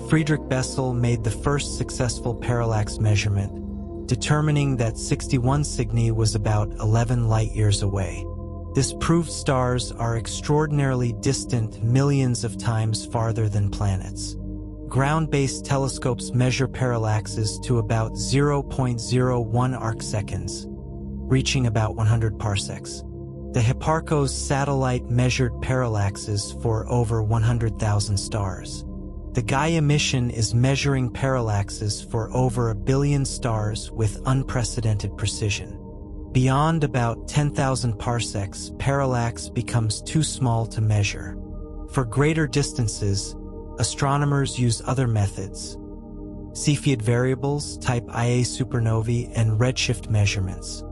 Friedrich Bessel made the first successful parallax measurement, determining that 61 Cygni was about 11 light-years away. This proved stars are extraordinarily distant, millions of times farther than planets. Ground-based telescopes measure parallaxes to about 0.01 arcseconds, reaching about 100 parsecs. The Hipparcos satellite measured parallaxes for over 100,000 stars. The Gaia mission is measuring parallaxes for over 1 billion stars with unprecedented precision. Beyond about 10,000 parsecs, parallax becomes too small to measure. For greater distances, astronomers use other methods: Cepheid variables, type Ia supernovae, and redshift measurements.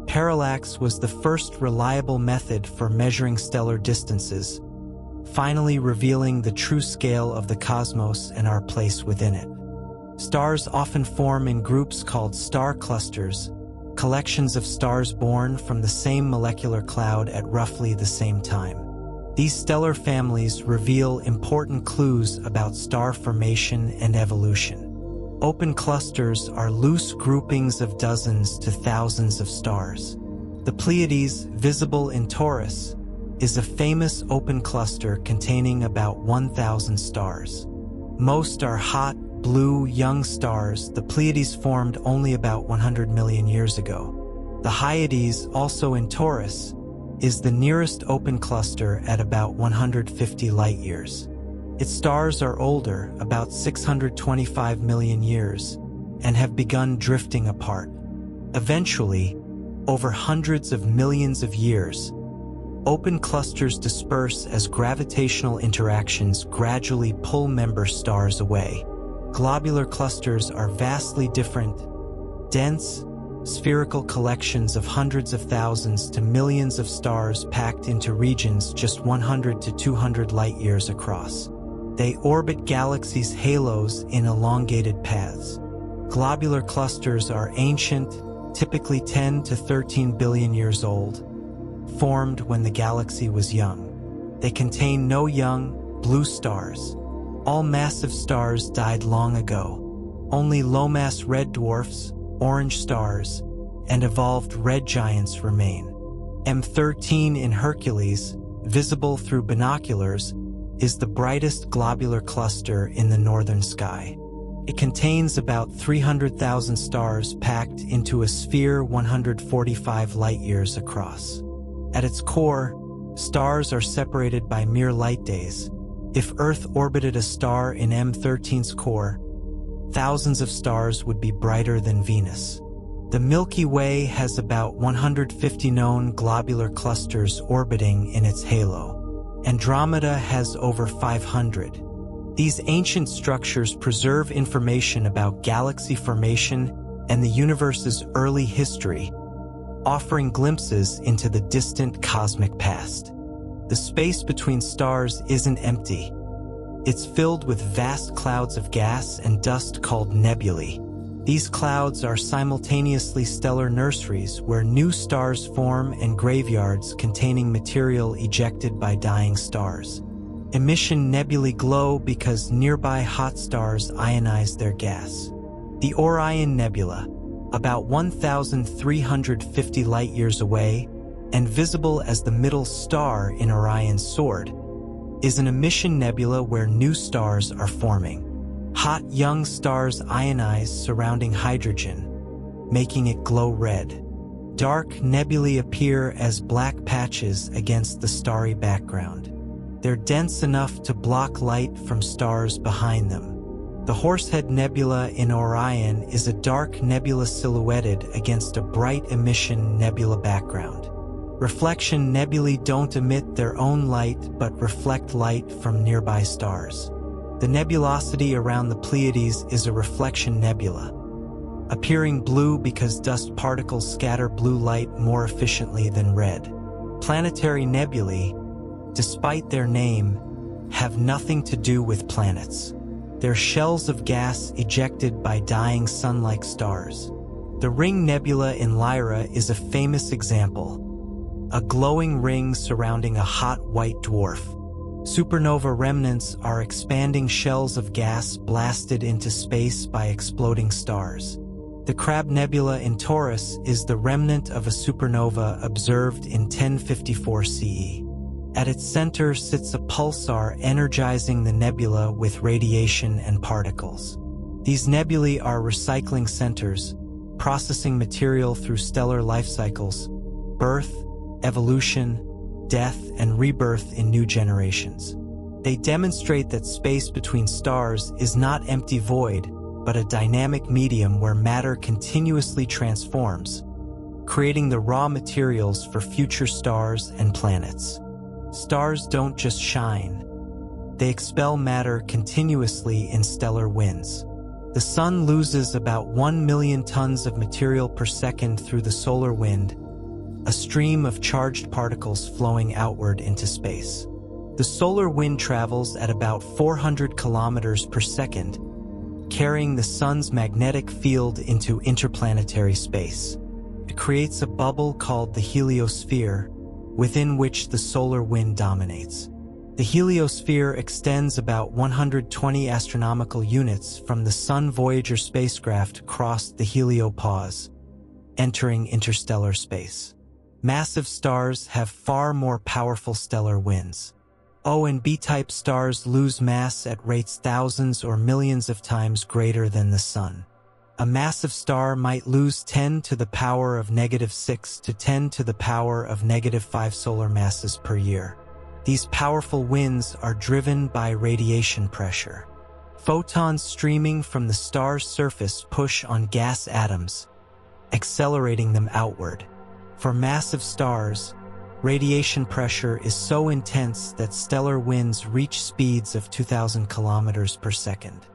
Parallax was the first reliable method for measuring stellar distances, finally revealing the true scale of the cosmos and our place within it. Stars often form in groups called star clusters, collections of stars born from the same molecular cloud at roughly the same time. These stellar families reveal important clues about star formation and evolution. Open clusters are loose groupings of dozens to thousands of stars. The Pleiades, visible in Taurus, is a famous open cluster containing about 1,000 stars. Most are hot, blue, young stars. The Pleiades formed only about 100 million years ago. The Hyades, also in Taurus, is the nearest open cluster at about 150 light-years. Its stars are older, about 625 million years, and have begun drifting apart. Eventually, over hundreds of millions of years, open clusters disperse as gravitational interactions gradually pull member stars away. Globular clusters are vastly different, dense, spherical collections of hundreds of thousands to millions of stars packed into regions just 100 to 200 light-years across. They orbit galaxies' halos in elongated paths. Globular clusters are ancient, typically 10 to 13 billion years old, formed when the galaxy was young. They contain no young, blue stars. All massive stars died long ago. Only low-mass red dwarfs, orange stars, and evolved red giants remain. M13 in Hercules, visible through binoculars, is the brightest globular cluster in the northern sky. It contains about 300,000 stars packed into a sphere 145 light-years across. At its core, stars are separated by mere light days. If Earth orbited a star in M13's core, thousands of stars would be brighter than Venus. The Milky Way has about 150 known globular clusters orbiting in its halo. Andromeda has over 500. These ancient structures preserve information about galaxy formation and the universe's early history, offering glimpses into the distant cosmic past. The space between stars isn't empty. It's filled with vast clouds of gas and dust called nebulae. These clouds are simultaneously stellar nurseries where new stars form and graveyards containing material ejected by dying stars. Emission nebulae glow because nearby hot stars ionize their gas. The Orion Nebula, about 1,350 light-years away and visible as the middle star in Orion's sword, is an emission nebula where new stars are forming. Hot young stars ionize surrounding hydrogen, making it glow red. Dark nebulae appear as black patches against the starry background. They're dense enough to block light from stars behind them. The Horsehead Nebula in Orion is a dark nebula silhouetted against a bright emission nebula background. Reflection nebulae don't emit their own light but reflect light from nearby stars. The nebulosity around the Pleiades is a reflection nebula, appearing blue because dust particles scatter blue light more efficiently than red. Planetary nebulae, despite their name, have nothing to do with planets. They're shells of gas ejected by dying sun-like stars. The Ring Nebula in Lyra is a famous example, a glowing ring surrounding a hot white dwarf. Supernova remnants are expanding shells of gas blasted into space by exploding stars. The Crab Nebula in Taurus is the remnant of a supernova observed in 1054 CE. At its center sits a pulsar energizing the nebula with radiation and particles. These nebulae are recycling centers, processing material through stellar life cycles, birth, evolution, death, and rebirth in new generations. They demonstrate that space between stars is not empty void, but a dynamic medium where matter continuously transforms, creating the raw materials for future stars and planets. Stars don't just shine. They expel matter continuously in stellar winds. The Sun loses about 1 million tons of material per second through the solar wind, a stream of charged particles flowing outward into space. The solar wind travels at about 400 kilometers per second, carrying the Sun's magnetic field into interplanetary space. It creates a bubble called the heliosphere, within which the solar wind dominates. The heliosphere extends about 120 astronomical units from the Sun Voyager spacecraft crossed the heliopause, entering interstellar space. Massive stars have far more powerful stellar winds. O and B-type stars lose mass at rates thousands or millions of times greater than the Sun. A massive star might lose 10 to the power of -6 to 10 to the power of -5 solar masses per year. These powerful winds are driven by radiation pressure. Photons streaming from the star's surface push on gas atoms, accelerating them outward. For massive stars, radiation pressure is so intense that stellar winds reach speeds of 2,000 kilometers per second.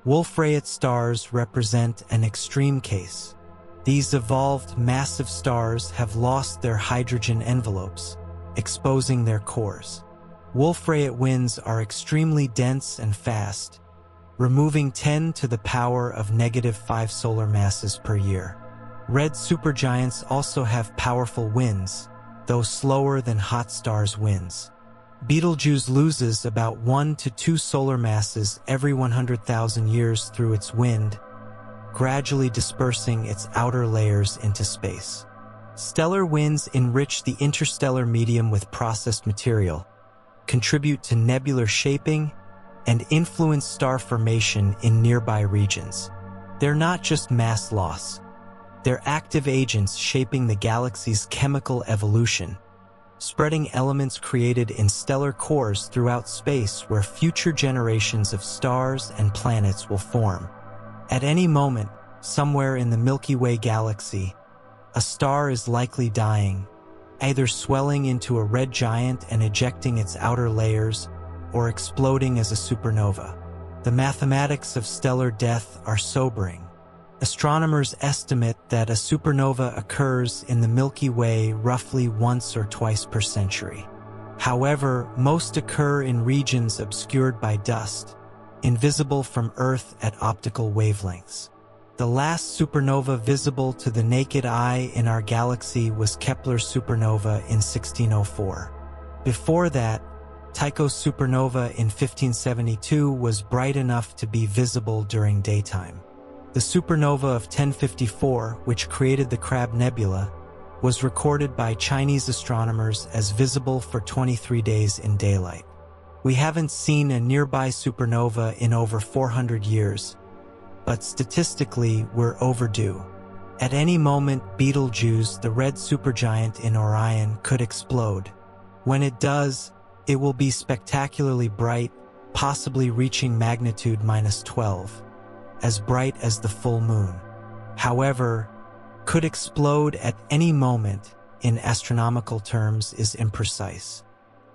Wolf-Rayet stars represent an extreme case. These evolved massive stars have lost their hydrogen envelopes, exposing their cores. Wolf-Rayet winds are extremely dense and fast, removing 10 to the power of -5 solar masses per year. Red supergiants also have powerful winds, though slower than hot stars' winds. Betelgeuse loses about 1 to 2 solar masses every 100,000 years through its wind, gradually dispersing its outer layers into space. Stellar winds enrich the interstellar medium with processed material, contribute to nebular shaping, and influence star formation in nearby regions. They're not just mass loss. They're active agents shaping the galaxy's chemical evolution, spreading elements created in stellar cores throughout space where future generations of stars and planets will form. At any moment, somewhere in the Milky Way galaxy, a star is likely dying, either swelling into a red giant and ejecting its outer layers, or exploding as a supernova. The mathematics of stellar death are sobering. Astronomers estimate that a supernova occurs in the Milky Way roughly once or twice per century. However, most occur in regions obscured by dust, invisible from Earth at optical wavelengths. The last supernova visible to the naked eye in our galaxy was Kepler's supernova in 1604. Before that, Tycho's supernova in 1572 was bright enough to be visible during daytime. The supernova of 1054, which created the Crab Nebula, was recorded by Chinese astronomers as visible for 23 days in daylight. We haven't seen a nearby supernova in over 400 years, but statistically, we're overdue. At any moment, Betelgeuse, the red supergiant in Orion, could explode. When it does, it will be spectacularly bright, possibly reaching magnitude -12. As bright as the full moon. However, could explode at any moment in astronomical terms is imprecise.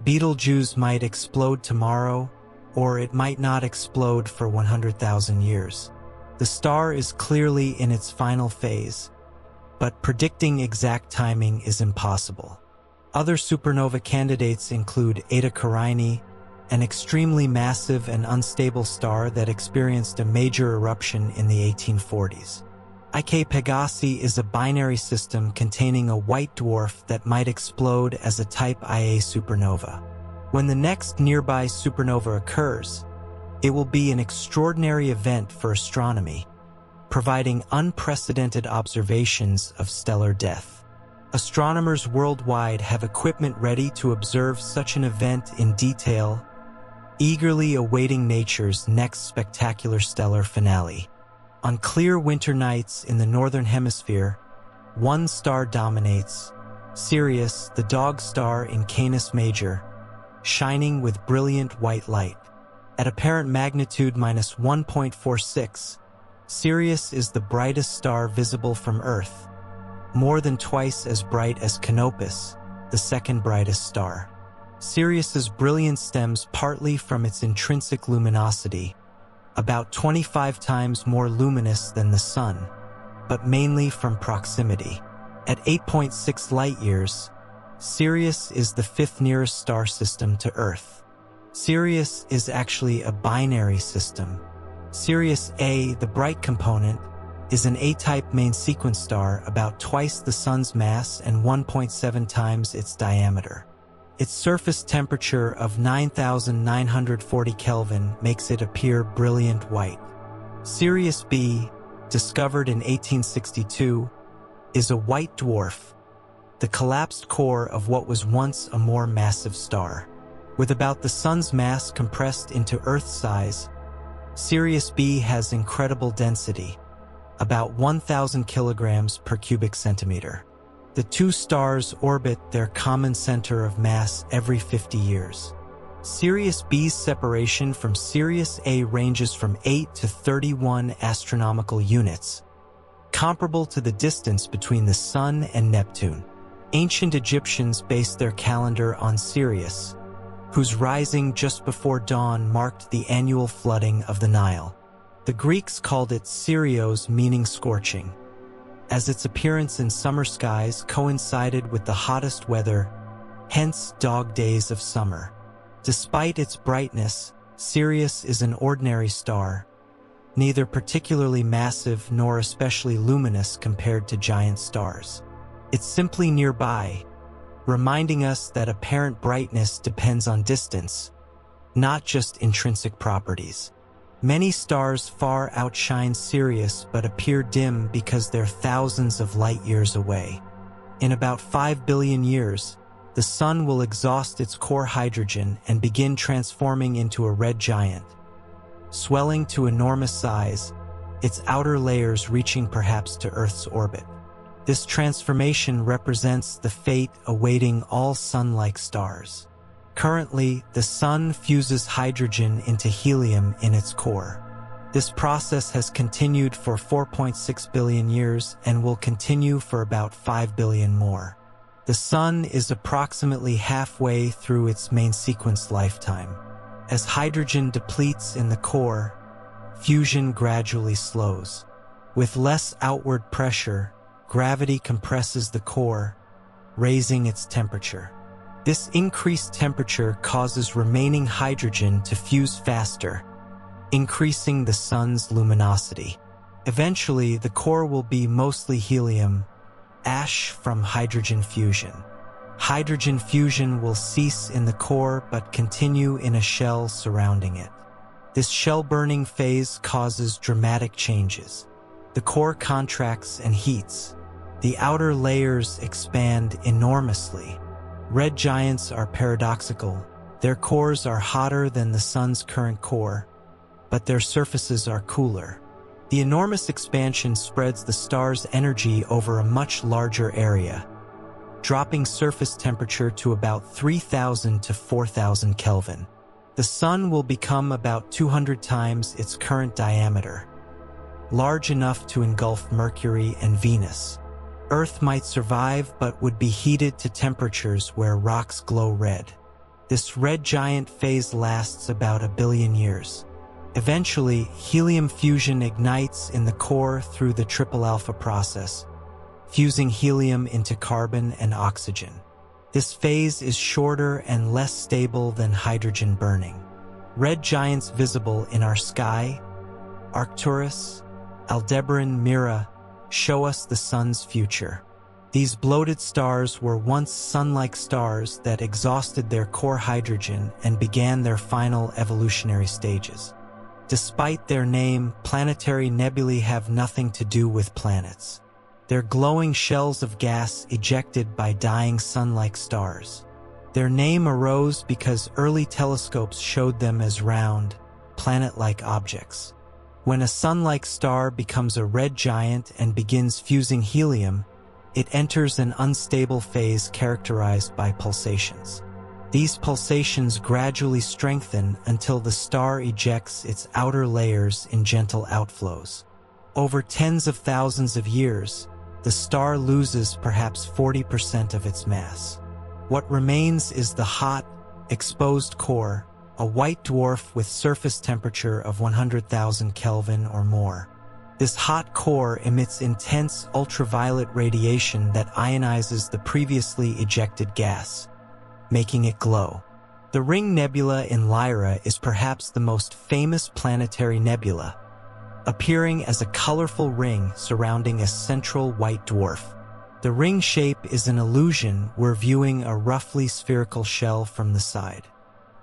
Betelgeuse might explode tomorrow, or it might not explode for 100,000 years. The star is clearly in its final phase, but predicting exact timing is impossible. Other supernova candidates include Eta Carinae, an extremely massive and unstable star that experienced a major eruption in the 1840s. Ik Pegasi is a binary system containing a white dwarf that might explode as a type Ia supernova. When the next nearby supernova occurs, it will be an extraordinary event for astronomy, providing unprecedented observations of stellar death. Astronomers worldwide have equipment ready to observe such an event in detail, eagerly awaiting nature's next spectacular stellar finale. On clear winter nights in the northern hemisphere, one star dominates, Sirius, the dog star in Canis Major, shining with brilliant white light. At apparent magnitude -1.46, Sirius is the brightest star visible from Earth, more than twice as bright as Canopus, the second brightest star. Sirius's brilliance stems partly from its intrinsic luminosity, about 25 times more luminous than the Sun, but mainly from proximity. At 8.6 light-years, Sirius is the fifth nearest star system to Earth. Sirius is actually a binary system. Sirius A, the bright component, is an A-type main sequence star about twice the Sun's mass and 1.7 times its diameter. Its surface temperature of 9,940 Kelvin makes it appear brilliant white. Sirius B, discovered in 1862, is a white dwarf, the collapsed core of what was once a more massive star. With about the Sun's mass compressed into Earth's size, Sirius B has incredible density, about 1,000 kilograms per cubic centimeter. The two stars orbit their common center of mass every 50 years. Sirius B's separation from Sirius A ranges from 8 to 31 astronomical units, comparable to the distance between the Sun and Neptune. Ancient Egyptians based their calendar on Sirius, whose rising just before dawn marked the annual flooding of the Nile. The Greeks called it Sirios, meaning scorching, as its appearance in summer skies coincided with the hottest weather, hence dog days of summer. Despite its brightness, Sirius is an ordinary star, neither particularly massive nor especially luminous compared to giant stars. It's simply nearby, reminding us that apparent brightness depends on distance, not just intrinsic properties. Many stars far outshine Sirius but appear dim because they're thousands of light years away. In about 5 billion years, the Sun will exhaust its core hydrogen and begin transforming into a red giant, swelling to enormous size, its outer layers reaching perhaps to Earth's orbit. This transformation represents the fate awaiting all Sun-like stars. Currently, the Sun fuses hydrogen into helium in its core. This process has continued for 4.6 billion years and will continue for about 5 billion more. The Sun is approximately halfway through its main sequence lifetime. As hydrogen depletes in the core, fusion gradually slows. With less outward pressure, gravity compresses the core, raising its temperature. This increased temperature causes remaining hydrogen to fuse faster, increasing the Sun's luminosity. Eventually, the core will be mostly helium, ash from hydrogen fusion. Hydrogen fusion will cease in the core but continue in a shell surrounding it. This shell-burning phase causes dramatic changes. The core contracts and heats. The outer layers expand enormously. Red giants are paradoxical. Their cores are hotter than the Sun's current core, but their surfaces are cooler. The enormous expansion spreads the star's energy over a much larger area, dropping surface temperature to about 3,000 to 4,000 Kelvin. The Sun will become about 200 times its current diameter, large enough to engulf Mercury and Venus. Earth might survive but would be heated to temperatures where rocks glow red. This red giant phase lasts about 1 billion years. Eventually, helium fusion ignites in the core through the triple alpha process, fusing helium into carbon and oxygen. This phase is shorter and less stable than hydrogen burning. Red giants visible in our sky, Arcturus, Aldebaran, Mira, show us the Sun's future. These bloated stars were once Sun-like stars that exhausted their core hydrogen and began their final evolutionary stages. Despite their name, planetary nebulae have nothing to do with planets. They're glowing shells of gas ejected by dying Sun-like stars. Their name arose because early telescopes showed them as round, planet-like objects. When a Sun-like star becomes a red giant and begins fusing helium, it enters an unstable phase characterized by pulsations. These pulsations gradually strengthen until the star ejects its outer layers in gentle outflows. Over tens of thousands of years, the star loses perhaps 40% of its mass. What remains is the hot, exposed core, a white dwarf with surface temperature of 100,000 Kelvin or more. This hot core emits intense ultraviolet radiation that ionizes the previously ejected gas, making it glow. The Ring Nebula in Lyra is perhaps the most famous planetary nebula, appearing as a colorful ring surrounding a central white dwarf. The ring shape is an illusion. We're viewing a roughly spherical shell from the side.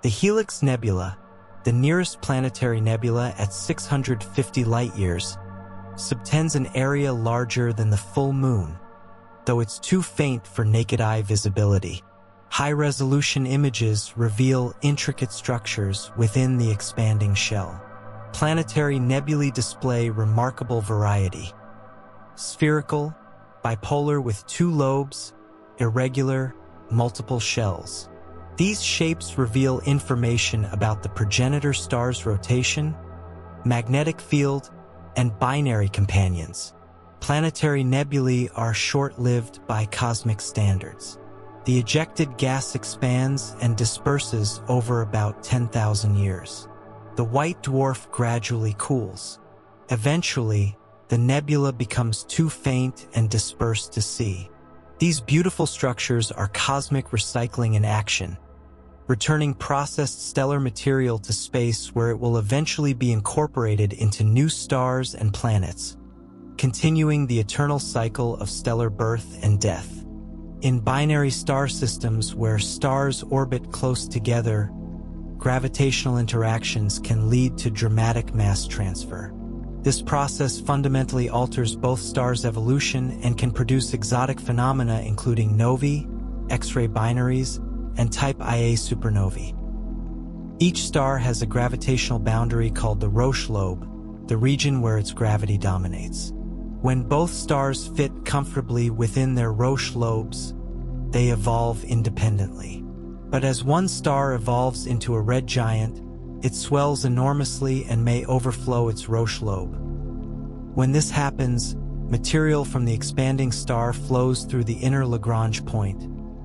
The Helix Nebula, the nearest planetary nebula at 650 light-years, subtends an area larger than the full moon, though it's too faint for naked-eye visibility. High-resolution images reveal intricate structures within the expanding shell. Planetary nebulae display remarkable variety. Spherical, bipolar with 2 lobes, irregular, multiple shells. These shapes reveal information about the progenitor star's rotation, magnetic field, and binary companions. Planetary nebulae are short-lived by cosmic standards. The ejected gas expands and disperses over about 10,000 years. The white dwarf gradually cools. Eventually, the nebula becomes too faint and dispersed to see. These beautiful structures are cosmic recycling in action, returning processed stellar material to space where it will eventually be incorporated into new stars and planets, continuing the eternal cycle of stellar birth and death. In binary star systems where stars orbit close together, gravitational interactions can lead to dramatic mass transfer. This process fundamentally alters both stars' evolution and can produce exotic phenomena including novae, X-ray binaries, and Type Ia supernovae. Each star has a gravitational boundary called the Roche lobe, the region where its gravity dominates. When both stars fit comfortably within their Roche lobes, they evolve independently. But as one star evolves into a red giant, it swells enormously and may overflow its Roche lobe. When this happens, material from the expanding star flows through the inner Lagrange point,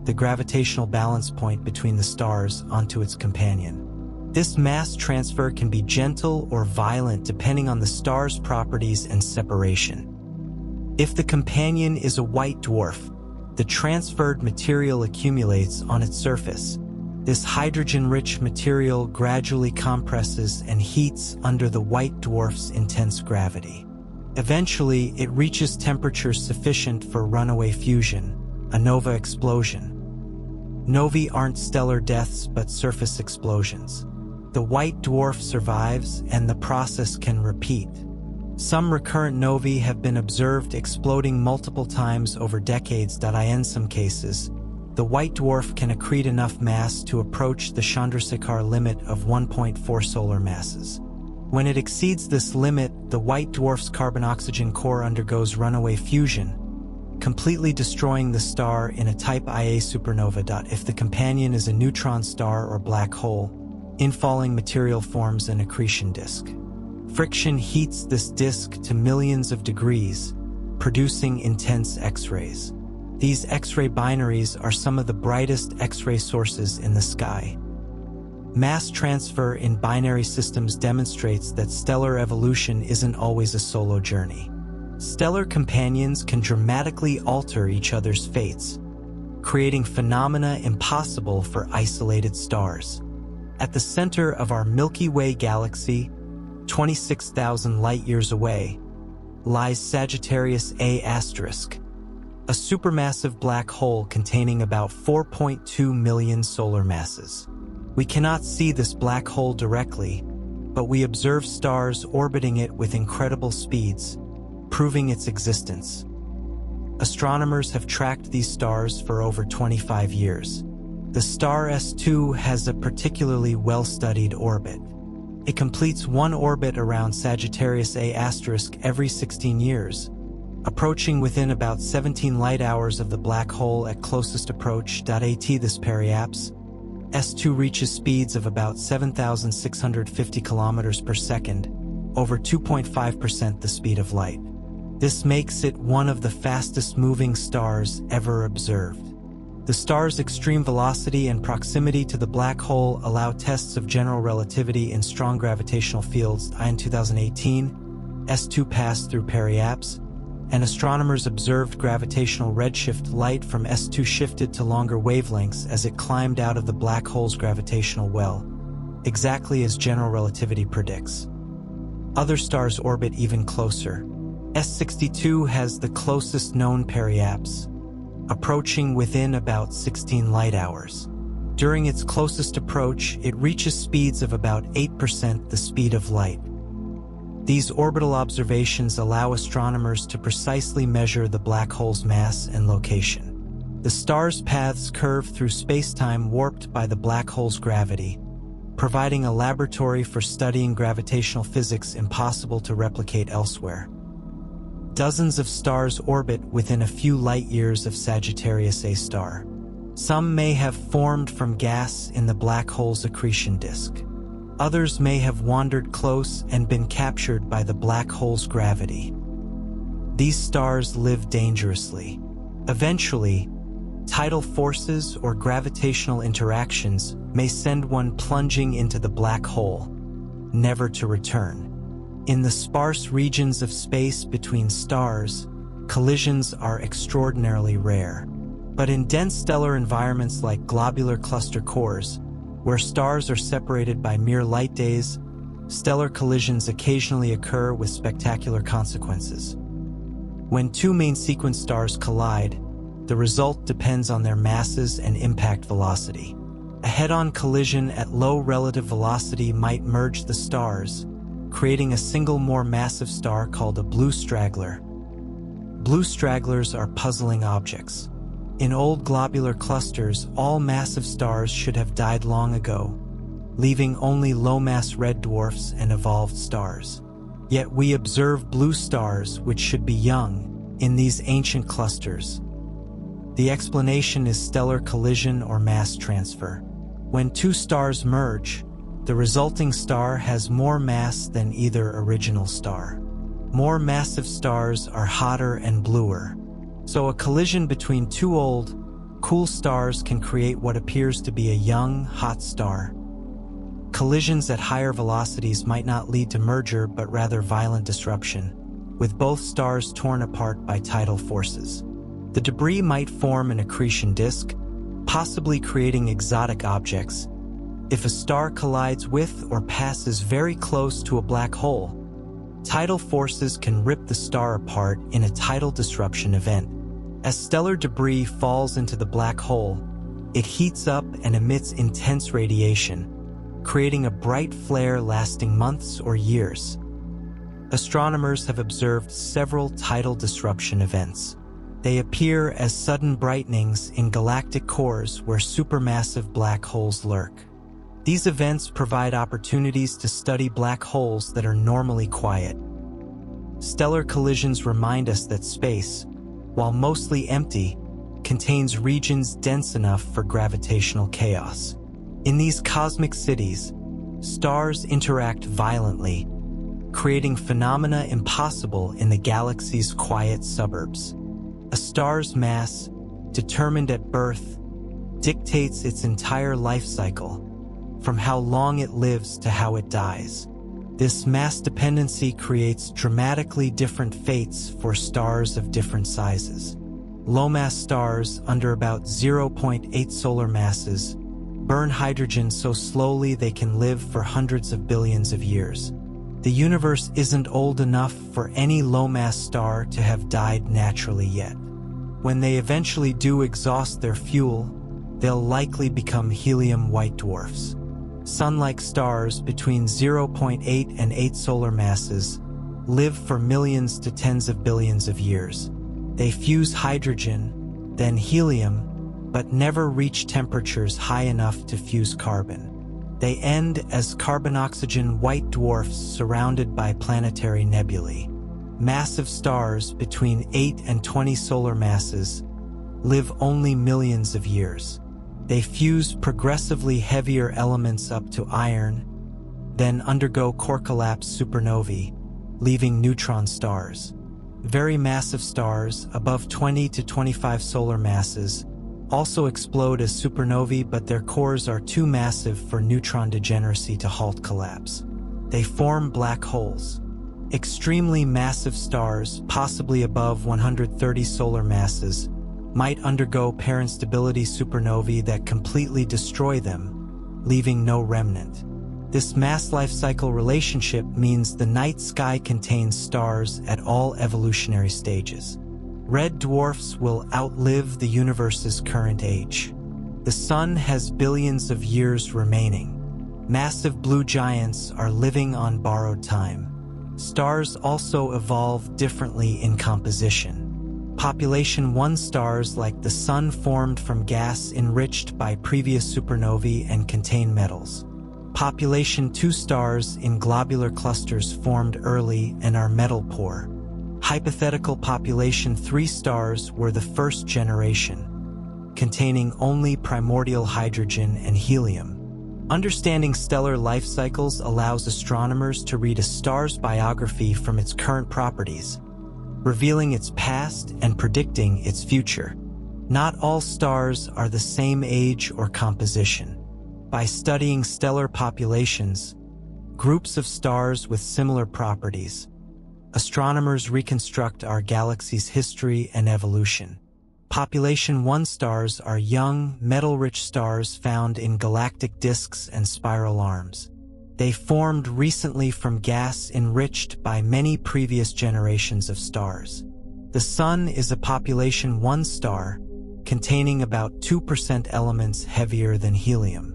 the gravitational balance point between the stars, onto its companion. This mass transfer can be gentle or violent depending on the star's properties and separation. If the companion is a white dwarf, the transferred material accumulates on its surface. This hydrogen-rich material gradually compresses and heats under the white dwarf's intense gravity. Eventually, it reaches temperatures sufficient for runaway fusion, a nova explosion. Novae aren't stellar deaths but surface explosions. The white dwarf survives and the process can repeat. Some recurrent novae have been observed exploding multiple times over decades. In some cases, the white dwarf can accrete enough mass to approach the Chandrasekhar limit of 1.4 solar masses. When it exceeds this limit, the white dwarf's carbon-oxygen core undergoes runaway fusion, completely destroying the star in a Type Ia supernova. If the companion is a neutron star or black hole, infalling material forms an accretion disk. Friction heats this disk to millions of degrees, producing intense X-rays. These X-ray binaries are some of the brightest X-ray sources in the sky. Mass transfer in binary systems demonstrates that stellar evolution isn't always a solo journey. Stellar companions can dramatically alter each other's fates, creating phenomena impossible for isolated stars. At the center of our Milky Way galaxy, 26,000 light-years away, lies Sagittarius A*, a supermassive black hole containing about 4.2 million solar masses. We cannot see this black hole directly, but we observe stars orbiting it with incredible speeds, proving its existence. Astronomers have tracked these stars for over 25 years. The star S2 has a particularly well-studied orbit. It completes one orbit around Sagittarius A* every 16 years, approaching within about 17 light-hours of the black hole at closest approach. This periapse, S2 reaches speeds of about 7,650 kilometers per second, over 2.5% the speed of light. This makes it one of the fastest-moving stars ever observed. The star's extreme velocity and proximity to the black hole allow tests of general relativity in strong gravitational fields. In 2018, S2 passed through periapse, and astronomers observed gravitational redshift. Light from S2 shifted to longer wavelengths as it climbed out of the black hole's gravitational well, exactly as general relativity predicts. Other stars orbit even closer. S62 has the closest known periapse, approaching within about 16 light hours. During its closest approach, it reaches speeds of about 8% the speed of light. These orbital observations allow astronomers to precisely measure the black hole's mass and location. The star's paths curve through space-time warped by the black hole's gravity, providing a laboratory for studying gravitational physics impossible to replicate elsewhere. Dozens of stars orbit within a few light-years of Sagittarius A star. Some may have formed from gas in the black hole's accretion disk. Others may have wandered close and been captured by the black hole's gravity. These stars live dangerously. Eventually, tidal forces or gravitational interactions may send one plunging into the black hole, never to return. In the sparse regions of space between stars, collisions are extraordinarily rare. But in dense stellar environments like globular cluster cores, where stars are separated by mere light days, stellar collisions occasionally occur with spectacular consequences. When two main sequence stars collide, the result depends on their masses and impact velocity. A head-on collision at low relative velocity might merge the stars, creating a single more massive star called a blue straggler. Blue stragglers are puzzling objects. In old globular clusters, all massive stars should have died long ago, leaving only low-mass red dwarfs and evolved stars. Yet we observe blue stars, which should be young, in these ancient clusters. The explanation is stellar collision or mass transfer. When two stars merge, the resulting star has more mass than either original star. More massive stars are hotter and bluer. So a collision between two old, cool stars can create what appears to be a young, hot star. Collisions at higher velocities might not lead to merger but rather violent disruption, with both stars torn apart by tidal forces. The debris might form an accretion disk, possibly creating exotic objects. If a star collides with or passes very close to a black hole, tidal forces can rip the star apart in a tidal disruption event. As stellar debris falls into the black hole, it heats up and emits intense radiation, creating a bright flare lasting months or years. Astronomers have observed several tidal disruption events. They appear as sudden brightenings in galactic cores where supermassive black holes lurk. These events provide opportunities to study black holes that are normally quiet. Stellar collisions remind us that space, while mostly empty, contains regions dense enough for gravitational chaos. In these cosmic cities, stars interact violently, creating phenomena impossible in the galaxy's quiet suburbs. A star's mass, determined at birth, dictates its entire life cycle, from how long it lives to how it dies. This mass dependency creates dramatically different fates for stars of different sizes. Low-mass stars under about 0.8 solar masses burn hydrogen so slowly they can live for hundreds of billions of years. The universe isn't old enough for any low-mass star to have died naturally yet. When they eventually do exhaust their fuel, they'll likely become helium white dwarfs. Sun-like stars between 0.8 and 8 solar masses live for millions to tens of billions of years. They fuse hydrogen, then helium, but never reach temperatures high enough to fuse carbon. They end as carbon-oxygen white dwarfs surrounded by planetary nebulae. Massive stars between 8 and 20 solar masses live only millions of years. They fuse progressively heavier elements up to iron, then undergo core collapse supernovae, leaving neutron stars. Very massive stars, above 20 to 25 solar masses, also explode as supernovae, but their cores are too massive for neutron degeneracy to halt collapse. They form black holes. Extremely massive stars, possibly above 130 solar masses, might undergo instability supernovae that completely destroy them, leaving no remnant. This mass-life cycle relationship means the night sky contains stars at all evolutionary stages. Red dwarfs will outlive the universe's current age. The sun has billions of years remaining. Massive blue giants are living on borrowed time. Stars also evolve differently in composition. Population 1 stars like the Sun formed from gas enriched by previous supernovae and contain metals. Population 2 stars in globular clusters formed early and are metal-poor. Hypothetical population 3 stars were the first generation, containing only primordial hydrogen and helium. Understanding stellar life cycles allows astronomers to read a star's biography from its current properties, revealing its past and predicting its future. Not all stars are the same age or composition. By studying stellar populations, groups of stars with similar properties, astronomers reconstruct our galaxy's history and evolution. Population 1 stars are young, metal-rich stars found in galactic disks and spiral arms. They formed recently from gas enriched by many previous generations of stars. The Sun is a population 1 star, containing about 2% elements heavier than helium.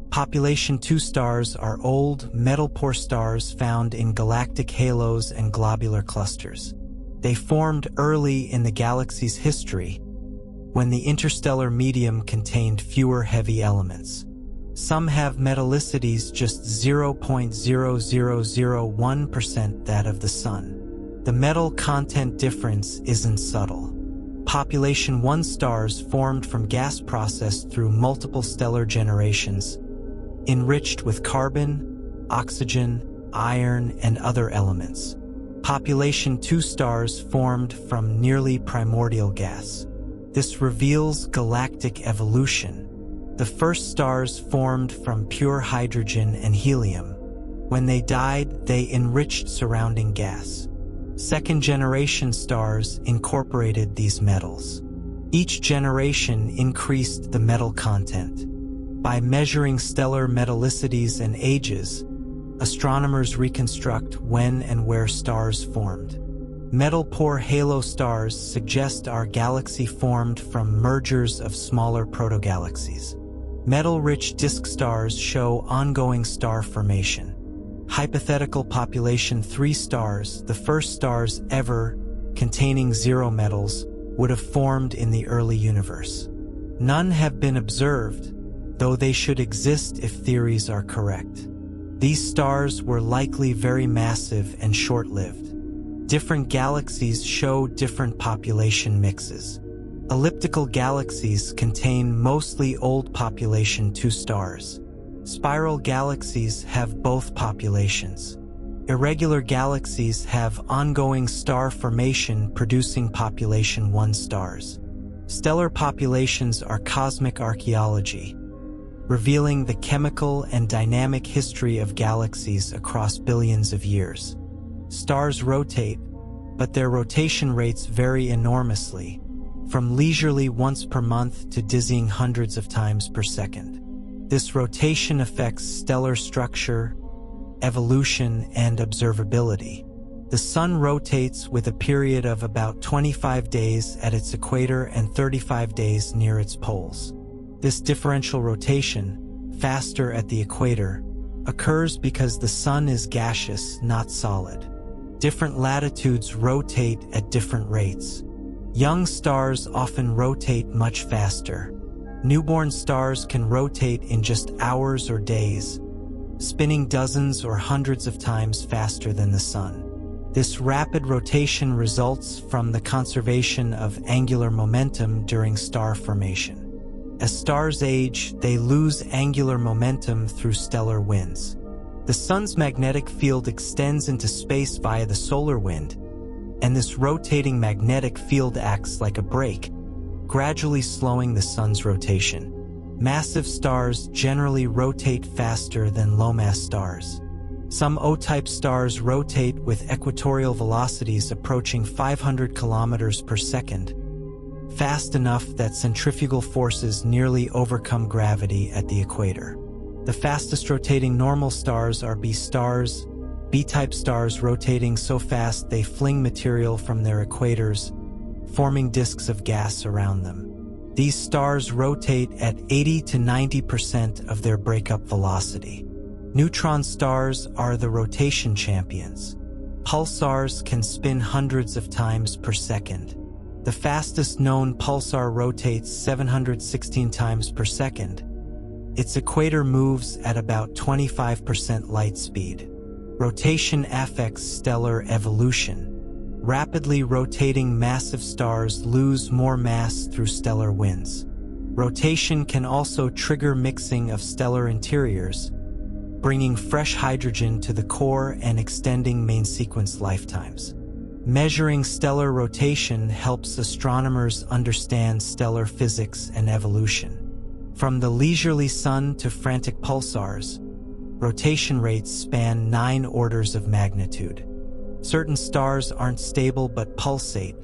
Population 2 stars are old, metal-poor stars found in galactic halos and globular clusters. They formed early in the galaxy's history, when the interstellar medium contained fewer heavy elements. Some have metallicities just 0.0001% that of the Sun. The metal content difference isn't subtle. Population 1 stars formed from gas processed through multiple stellar generations, enriched with carbon, oxygen, iron, and other elements. Population 2 stars formed from nearly primordial gas. This reveals galactic evolution. The first stars formed from pure hydrogen and helium. When they died, they enriched surrounding gas. Second-generation stars incorporated these metals. Each generation increased the metal content. By measuring stellar metallicities and ages, astronomers reconstruct when and where stars formed. Metal-poor halo stars suggest our galaxy formed from mergers of smaller protogalaxies. Metal-rich disk stars show ongoing star formation. Hypothetical population 3 stars, the first stars ever containing zero metals, would have formed in the early universe. None have been observed, though they should exist if theories are correct. These stars were likely very massive and short-lived. Different galaxies show different population mixes. Elliptical galaxies contain mostly old population 2 stars. Spiral galaxies have both populations. Irregular galaxies have ongoing star formation producing population 1 stars. Stellar populations are cosmic archaeology, revealing the chemical and dynamic history of galaxies across billions of years. Stars rotate, but their rotation rates vary enormously, from leisurely once per month to dizzying hundreds of times per second. This rotation affects stellar structure, evolution, and observability. The Sun rotates with a period of about 25 days at its equator and 35 days near its poles. This differential rotation, faster at the equator, occurs because the Sun is gaseous, not solid. Different latitudes rotate at different rates. Young stars often rotate much faster. Newborn stars can rotate in just hours or days, spinning dozens or hundreds of times faster than the Sun. This rapid rotation results from the conservation of angular momentum during star formation. As stars age, they lose angular momentum through stellar winds. The Sun's magnetic field extends into space via the solar wind, and this rotating magnetic field acts like a brake, gradually slowing the Sun's rotation. Massive stars generally rotate faster than low-mass stars. Some O-type stars rotate with equatorial velocities approaching 500 kilometers per second, fast enough that centrifugal forces nearly overcome gravity at the equator. The fastest rotating normal stars are B stars, B-type stars rotating so fast they fling material from their equators, forming disks of gas around them. These stars rotate at 80 to 90% of their breakup velocity. Neutron stars are the rotation champions. Pulsars can spin hundreds of times per second. The fastest known pulsar rotates 716 times per second. Its equator moves at about 25% light speed. Rotation affects stellar evolution. Rapidly rotating massive stars lose more mass through stellar winds. Rotation can also trigger mixing of stellar interiors, bringing fresh hydrogen to the core and extending main sequence lifetimes. Measuring stellar rotation helps astronomers understand stellar physics and evolution. From the leisurely sun to frantic pulsars, rotation rates span 9 orders of magnitude. Certain stars aren't stable but pulsate,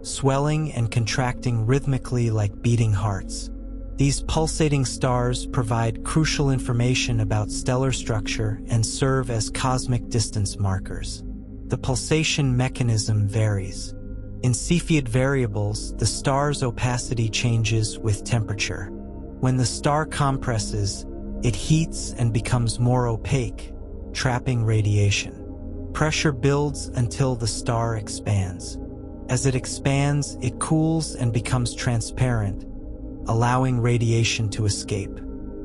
swelling and contracting rhythmically like beating hearts. These pulsating stars provide crucial information about stellar structure and serve as cosmic distance markers. The pulsation mechanism varies. In Cepheid variables, the star's opacity changes with temperature. When the star compresses, it heats and becomes more opaque, trapping radiation. Pressure builds until the star expands. As it expands, it cools and becomes transparent, allowing radiation to escape.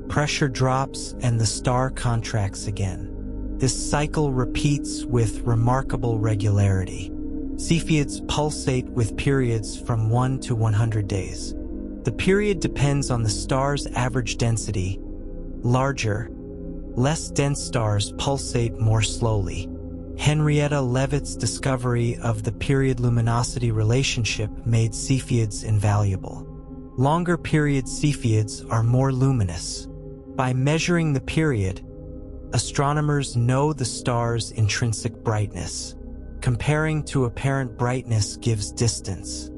Pressure drops and the star contracts again. This cycle repeats with remarkable regularity. Cepheids pulsate with periods from 1 to 100 days. The period depends on the star's average density. Larger, less dense stars pulsate more slowly. Henrietta Leavitt's discovery of the period-luminosity relationship made Cepheids invaluable. Longer period Cepheids are more luminous. By measuring the period, astronomers know the star's intrinsic brightness. Comparing to apparent brightness gives distance.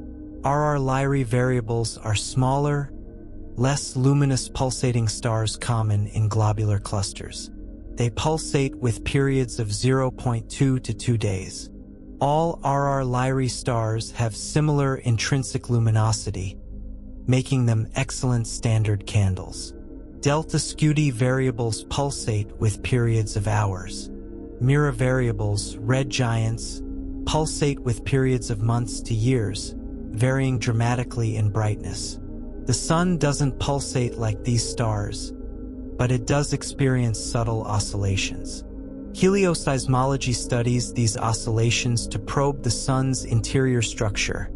RR Lyrae variables are smaller, less luminous pulsating stars common in globular clusters. They pulsate with periods of 0.2 to 2 days. All RR Lyrae stars have similar intrinsic luminosity, making them excellent standard candles. Delta Scuti variables pulsate with periods of hours. Mira variables, red giants, pulsate with periods of months to years, varying dramatically in brightness. The sun doesn't pulsate like these stars, but it does experience subtle oscillations. Helioseismology studies these oscillations to probe the sun's interior structure,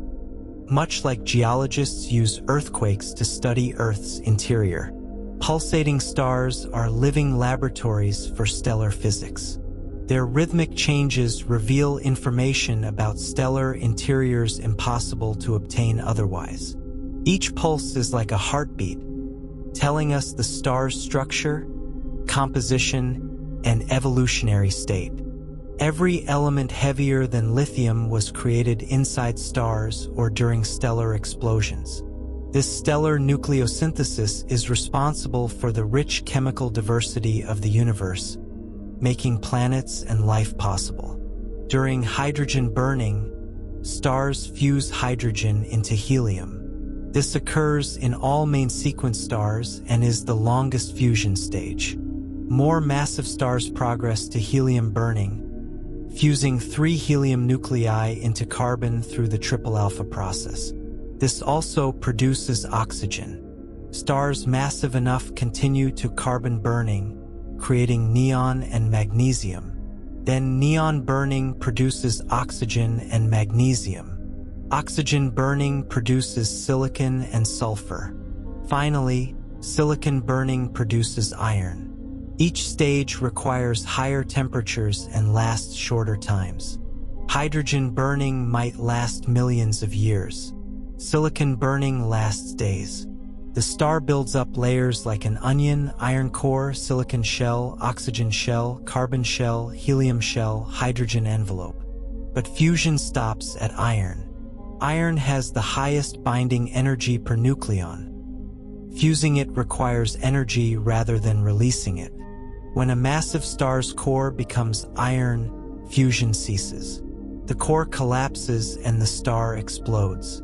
much like geologists use earthquakes to study Earth's interior. Pulsating stars are living laboratories for stellar physics. Their rhythmic changes reveal information about stellar interiors impossible to obtain otherwise. Each pulse is like a heartbeat, telling us the star's structure, composition, and evolutionary state. Every element heavier than lithium was created inside stars or during stellar explosions. This stellar nucleosynthesis is responsible for the rich chemical diversity of the universe, making planets and life possible. During hydrogen burning, stars fuse hydrogen into helium. This occurs in all main sequence stars and is the longest fusion stage. More massive stars progress to helium burning, fusing 3 helium nuclei into carbon through the triple alpha process. This also produces oxygen. Stars massive enough continue to carbon burning, creating neon and magnesium. Then neon burning produces oxygen and magnesium. Oxygen burning produces silicon and sulfur. Finally, silicon burning produces iron. Each stage requires higher temperatures and lasts shorter times. Hydrogen burning might last millions of years. Silicon burning lasts days. The star builds up layers like an onion: iron core, silicon shell, oxygen shell, carbon shell, helium shell, hydrogen envelope. But fusion stops at iron. Iron has the highest binding energy per nucleon. Fusing it requires energy rather than releasing it. When a massive star's core becomes iron, fusion ceases. The core collapses and the star explodes.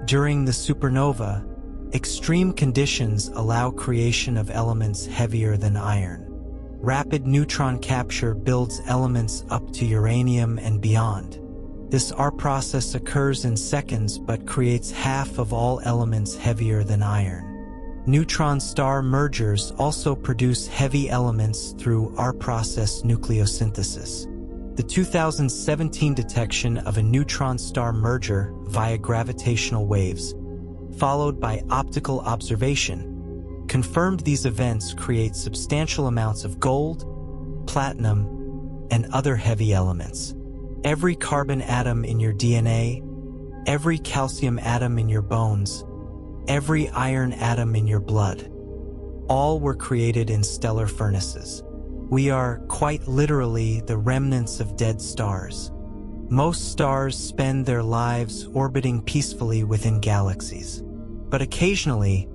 During the supernova, extreme conditions allow creation of elements heavier than iron. Rapid neutron capture builds elements up to uranium and beyond. This R process occurs in seconds but creates half of all elements heavier than iron. Neutron-star mergers also produce heavy elements through R process nucleosynthesis. The 2017 detection of a neutron-star merger via gravitational waves, followed by optical observation, confirmed these events create substantial amounts of gold, platinum, and other heavy elements. Every carbon atom in your DNA, every calcium atom in your bones, every iron atom in your blood, all were created in stellar furnaces. We are, quite literally, the remnants of dead stars. Most stars spend their lives orbiting peacefully within galaxies. But occasionally,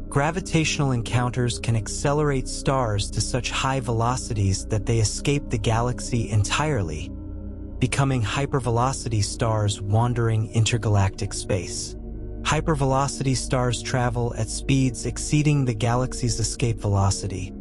gravitational encounters can accelerate stars to such high velocities that they escape the galaxy entirely, becoming hypervelocity stars wandering intergalactic space. Hypervelocity stars travel at speeds exceeding the galaxy's escape velocity,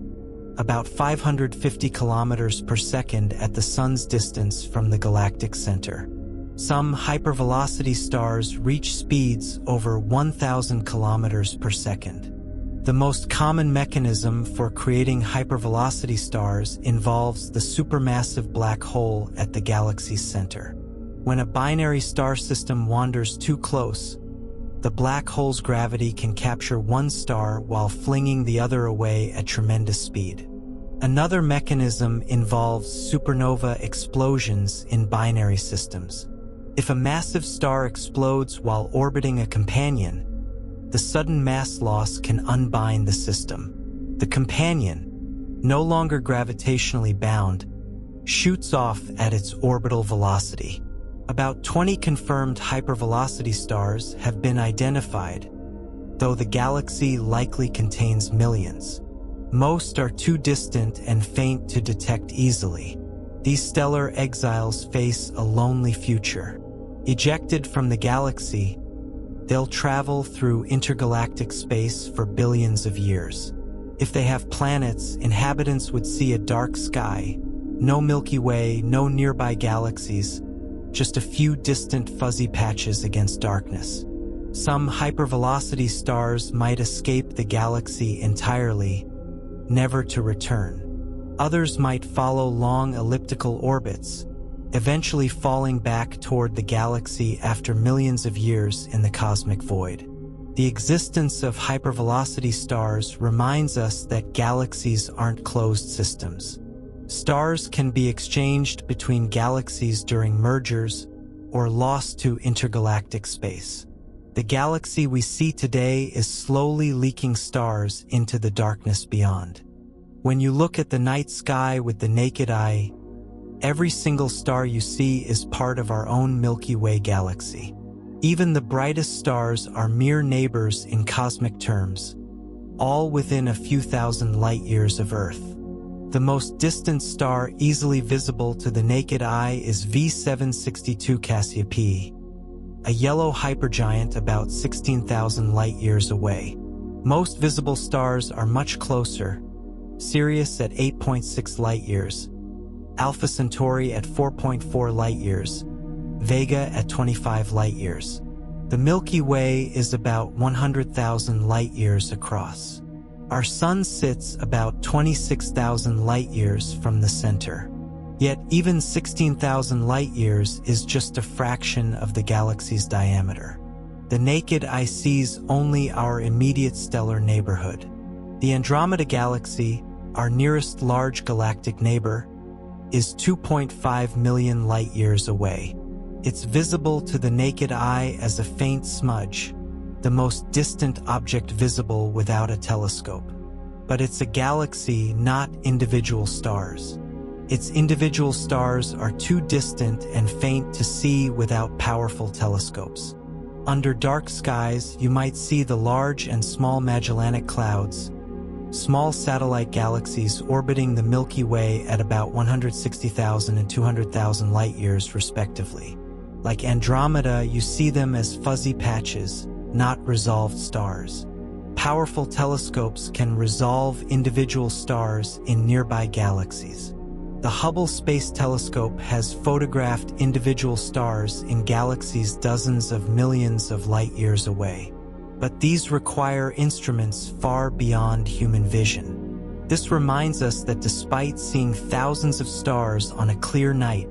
about 550 kilometers per second at the Sun's distance from the galactic center. Some hypervelocity stars reach speeds over 1,000 kilometers per second. The most common mechanism for creating hypervelocity stars involves the supermassive black hole at the galaxy's center. When a binary star system wanders too close, the black hole's gravity can capture one star while flinging the other away at tremendous speed. Another mechanism involves supernova explosions in binary systems. If a massive star explodes while orbiting a companion, the sudden mass loss can unbind the system. The companion, no longer gravitationally bound, shoots off at its orbital velocity. About 20 confirmed hypervelocity stars have been identified, though the galaxy likely contains millions. Most are too distant and faint to detect easily. These stellar exiles face a lonely future. Ejected from the galaxy, they'll travel through intergalactic space for billions of years. If they have planets, inhabitants would see a dark sky, no Milky Way, no nearby galaxies, just a few distant fuzzy patches against darkness. Some hypervelocity stars might escape the galaxy entirely, never to return. Others might follow long elliptical orbits, eventually falling back toward the galaxy after millions of years in the cosmic void. The existence of hypervelocity stars reminds us that galaxies aren't closed systems. Stars can be exchanged between galaxies during mergers or lost to intergalactic space. The galaxy we see today is slowly leaking stars into the darkness beyond. When you look at the night sky with the naked eye, every single star you see is part of our own Milky Way galaxy. Even the brightest stars are mere neighbors in cosmic terms, all within a few thousand light-years of Earth. The most distant star easily visible to the naked eye is V762 Cassiopeia, a yellow hypergiant about 16,000 light-years away. Most visible stars are much closer: Sirius at 8.6 light-years, Alpha Centauri at 4.4 light-years, Vega at 25 light-years. The Milky Way is about 100,000 light-years across. Our Sun sits about 26,000 light-years from the center. Yet even 16,000 light-years is just a fraction of the galaxy's diameter. The naked eye sees only our immediate stellar neighborhood. The Andromeda Galaxy, our nearest large galactic neighbor, is 2.5 million light-years away. It's visible to the naked eye as a faint smudge, the most distant object visible without a telescope. But it's a galaxy, not individual stars. Its individual stars are too distant and faint to see without powerful telescopes. Under dark skies, you might see the large and small Magellanic Clouds, small satellite galaxies orbiting the Milky Way at about 160,000 and 200,000 light-years respectively. Like Andromeda, you see them as fuzzy patches, not resolved stars. Powerful telescopes can resolve individual stars in nearby galaxies. The Hubble Space Telescope has photographed individual stars in galaxies dozens of millions of light-years away. But these require instruments far beyond human vision. This reminds us that despite seeing thousands of stars on a clear night,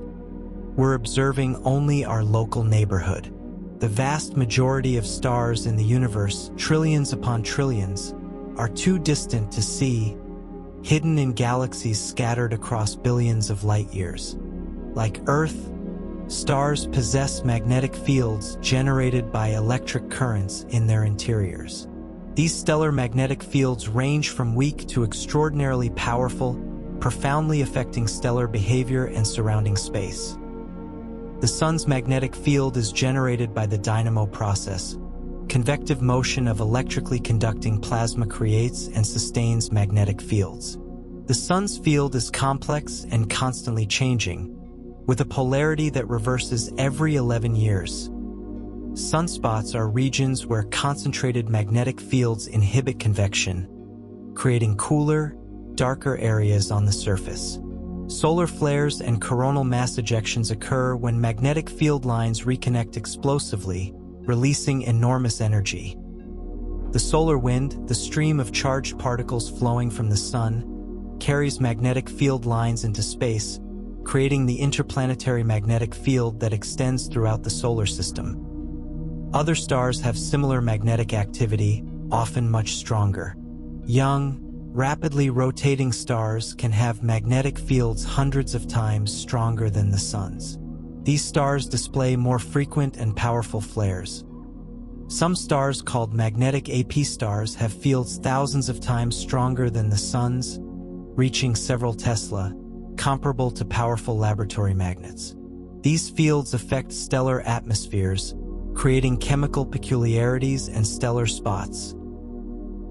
we're observing only our local neighborhood. The vast majority of stars in the universe, trillions upon trillions, are too distant to see, hidden in galaxies scattered across billions of light-years. Like Earth, stars possess magnetic fields generated by electric currents in their interiors. These stellar magnetic fields range from weak to extraordinarily powerful, profoundly affecting stellar behavior and surrounding space. The Sun's magnetic field is generated by the dynamo process. Convective motion of electrically conducting plasma creates and sustains magnetic fields. The Sun's field is complex and constantly changing, with a polarity that reverses every 11 years. Sunspots are regions where concentrated magnetic fields inhibit convection, creating cooler, darker areas on the surface. Solar flares and coronal mass ejections occur when magnetic field lines reconnect explosively, releasing enormous energy. The solar wind, the stream of charged particles flowing from the Sun, carries magnetic field lines into space, creating the interplanetary magnetic field that extends throughout the solar system. Other stars have similar magnetic activity, often much stronger. Young, rapidly rotating stars can have magnetic fields hundreds of times stronger than the Sun's. These stars display more frequent and powerful flares. Some stars called magnetic AP stars have fields thousands of times stronger than the Sun's, reaching several Tesla, comparable to powerful laboratory magnets. These fields affect stellar atmospheres, creating chemical peculiarities and stellar spots.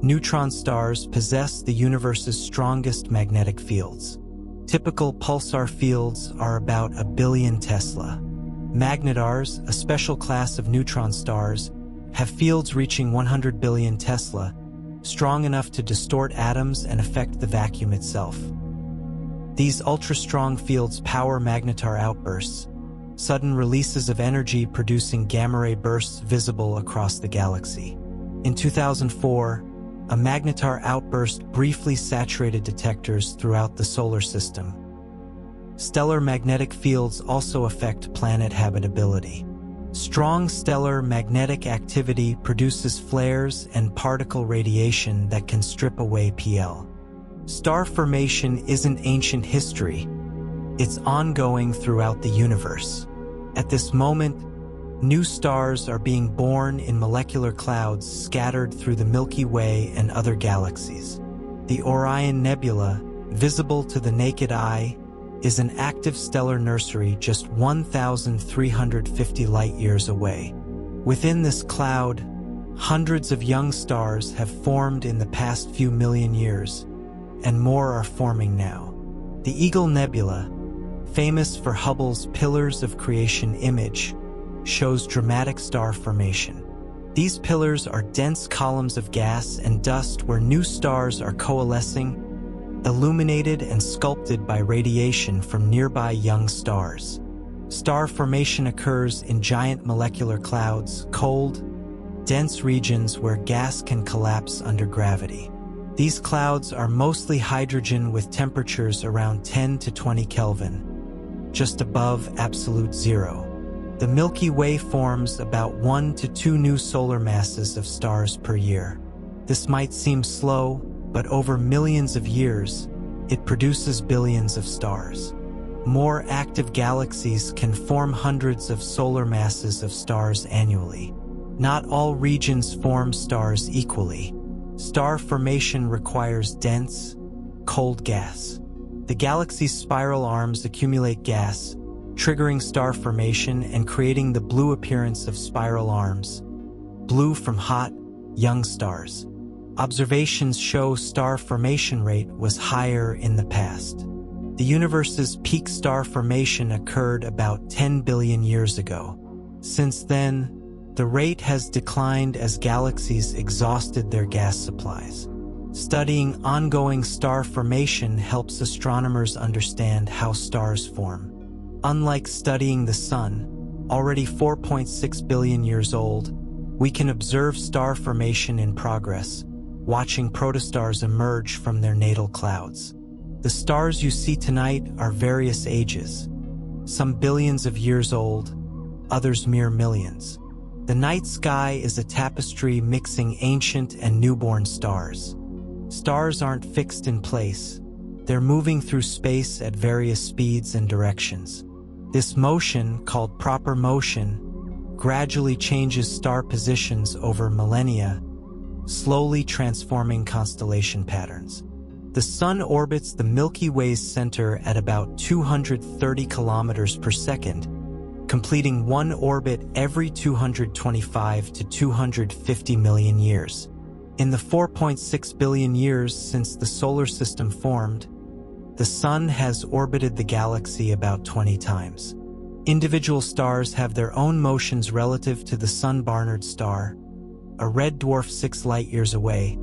Neutron stars possess the universe's strongest magnetic fields. Typical pulsar fields are about 1 billion Tesla. Magnetars, a special class of neutron stars, have fields reaching 100 billion Tesla, strong enough to distort atoms and affect the vacuum itself. These ultra-strong fields power magnetar outbursts, sudden releases of energy producing gamma-ray bursts visible across the galaxy. In 2004, a magnetar outburst briefly saturated detectors throughout the solar system. Stellar magnetic fields also affect planet habitability. Strong stellar magnetic activity produces flares and particle radiation that can strip away PL. Star formation isn't ancient history. It's ongoing throughout the universe. At this moment, new stars are being born in molecular clouds scattered through the Milky Way and other galaxies. The Orion Nebula, visible to the naked eye, is an active stellar nursery just 1,350 light-years away. Within this cloud, hundreds of young stars have formed in the past few million years, and more are forming now. The Eagle Nebula, famous for Hubble's Pillars of Creation image, shows dramatic star formation. These pillars are dense columns of gas and dust where new stars are coalescing, illuminated and sculpted by radiation from nearby young stars. Star formation occurs in giant molecular clouds, cold, dense regions where gas can collapse under gravity. These clouds are mostly hydrogen with temperatures around 10 to 20 Kelvin, just above absolute zero. The Milky Way forms about 1 to 2 new solar masses of stars per year. This might seem slow, but over millions of years, it produces billions of stars. More active galaxies can form hundreds of solar masses of stars annually. Not all regions form stars equally. Star formation requires dense, cold gas. The galaxy's spiral arms accumulate gas, triggering star formation and creating the blue appearance of spiral arms, blue from hot, young stars. Observations show star formation rate was higher in the past. The universe's peak star formation occurred about 10 billion years ago. Since then, the rate has declined as galaxies exhausted their gas supplies. Studying ongoing star formation helps astronomers understand how stars form. Unlike studying the Sun, already 4.6 billion years old, we can observe star formation in progress, watching protostars emerge from their natal clouds. The stars you see tonight are various ages, some billions of years old, others mere millions. The night sky is a tapestry mixing ancient and newborn stars. Stars aren't fixed in place. They're moving through space at various speeds and directions. This motion, called proper motion, gradually changes star positions over millennia, slowly transforming constellation patterns. The Sun orbits the Milky Way's center at about 230 kilometers per second, completing one orbit every 225 to 250 million years. In the 4.6 billion years since the solar system formed, the Sun has orbited the galaxy about 20 times. Individual stars have their own motions relative to the Sun. Barnard star, a red dwarf 6 light-years away,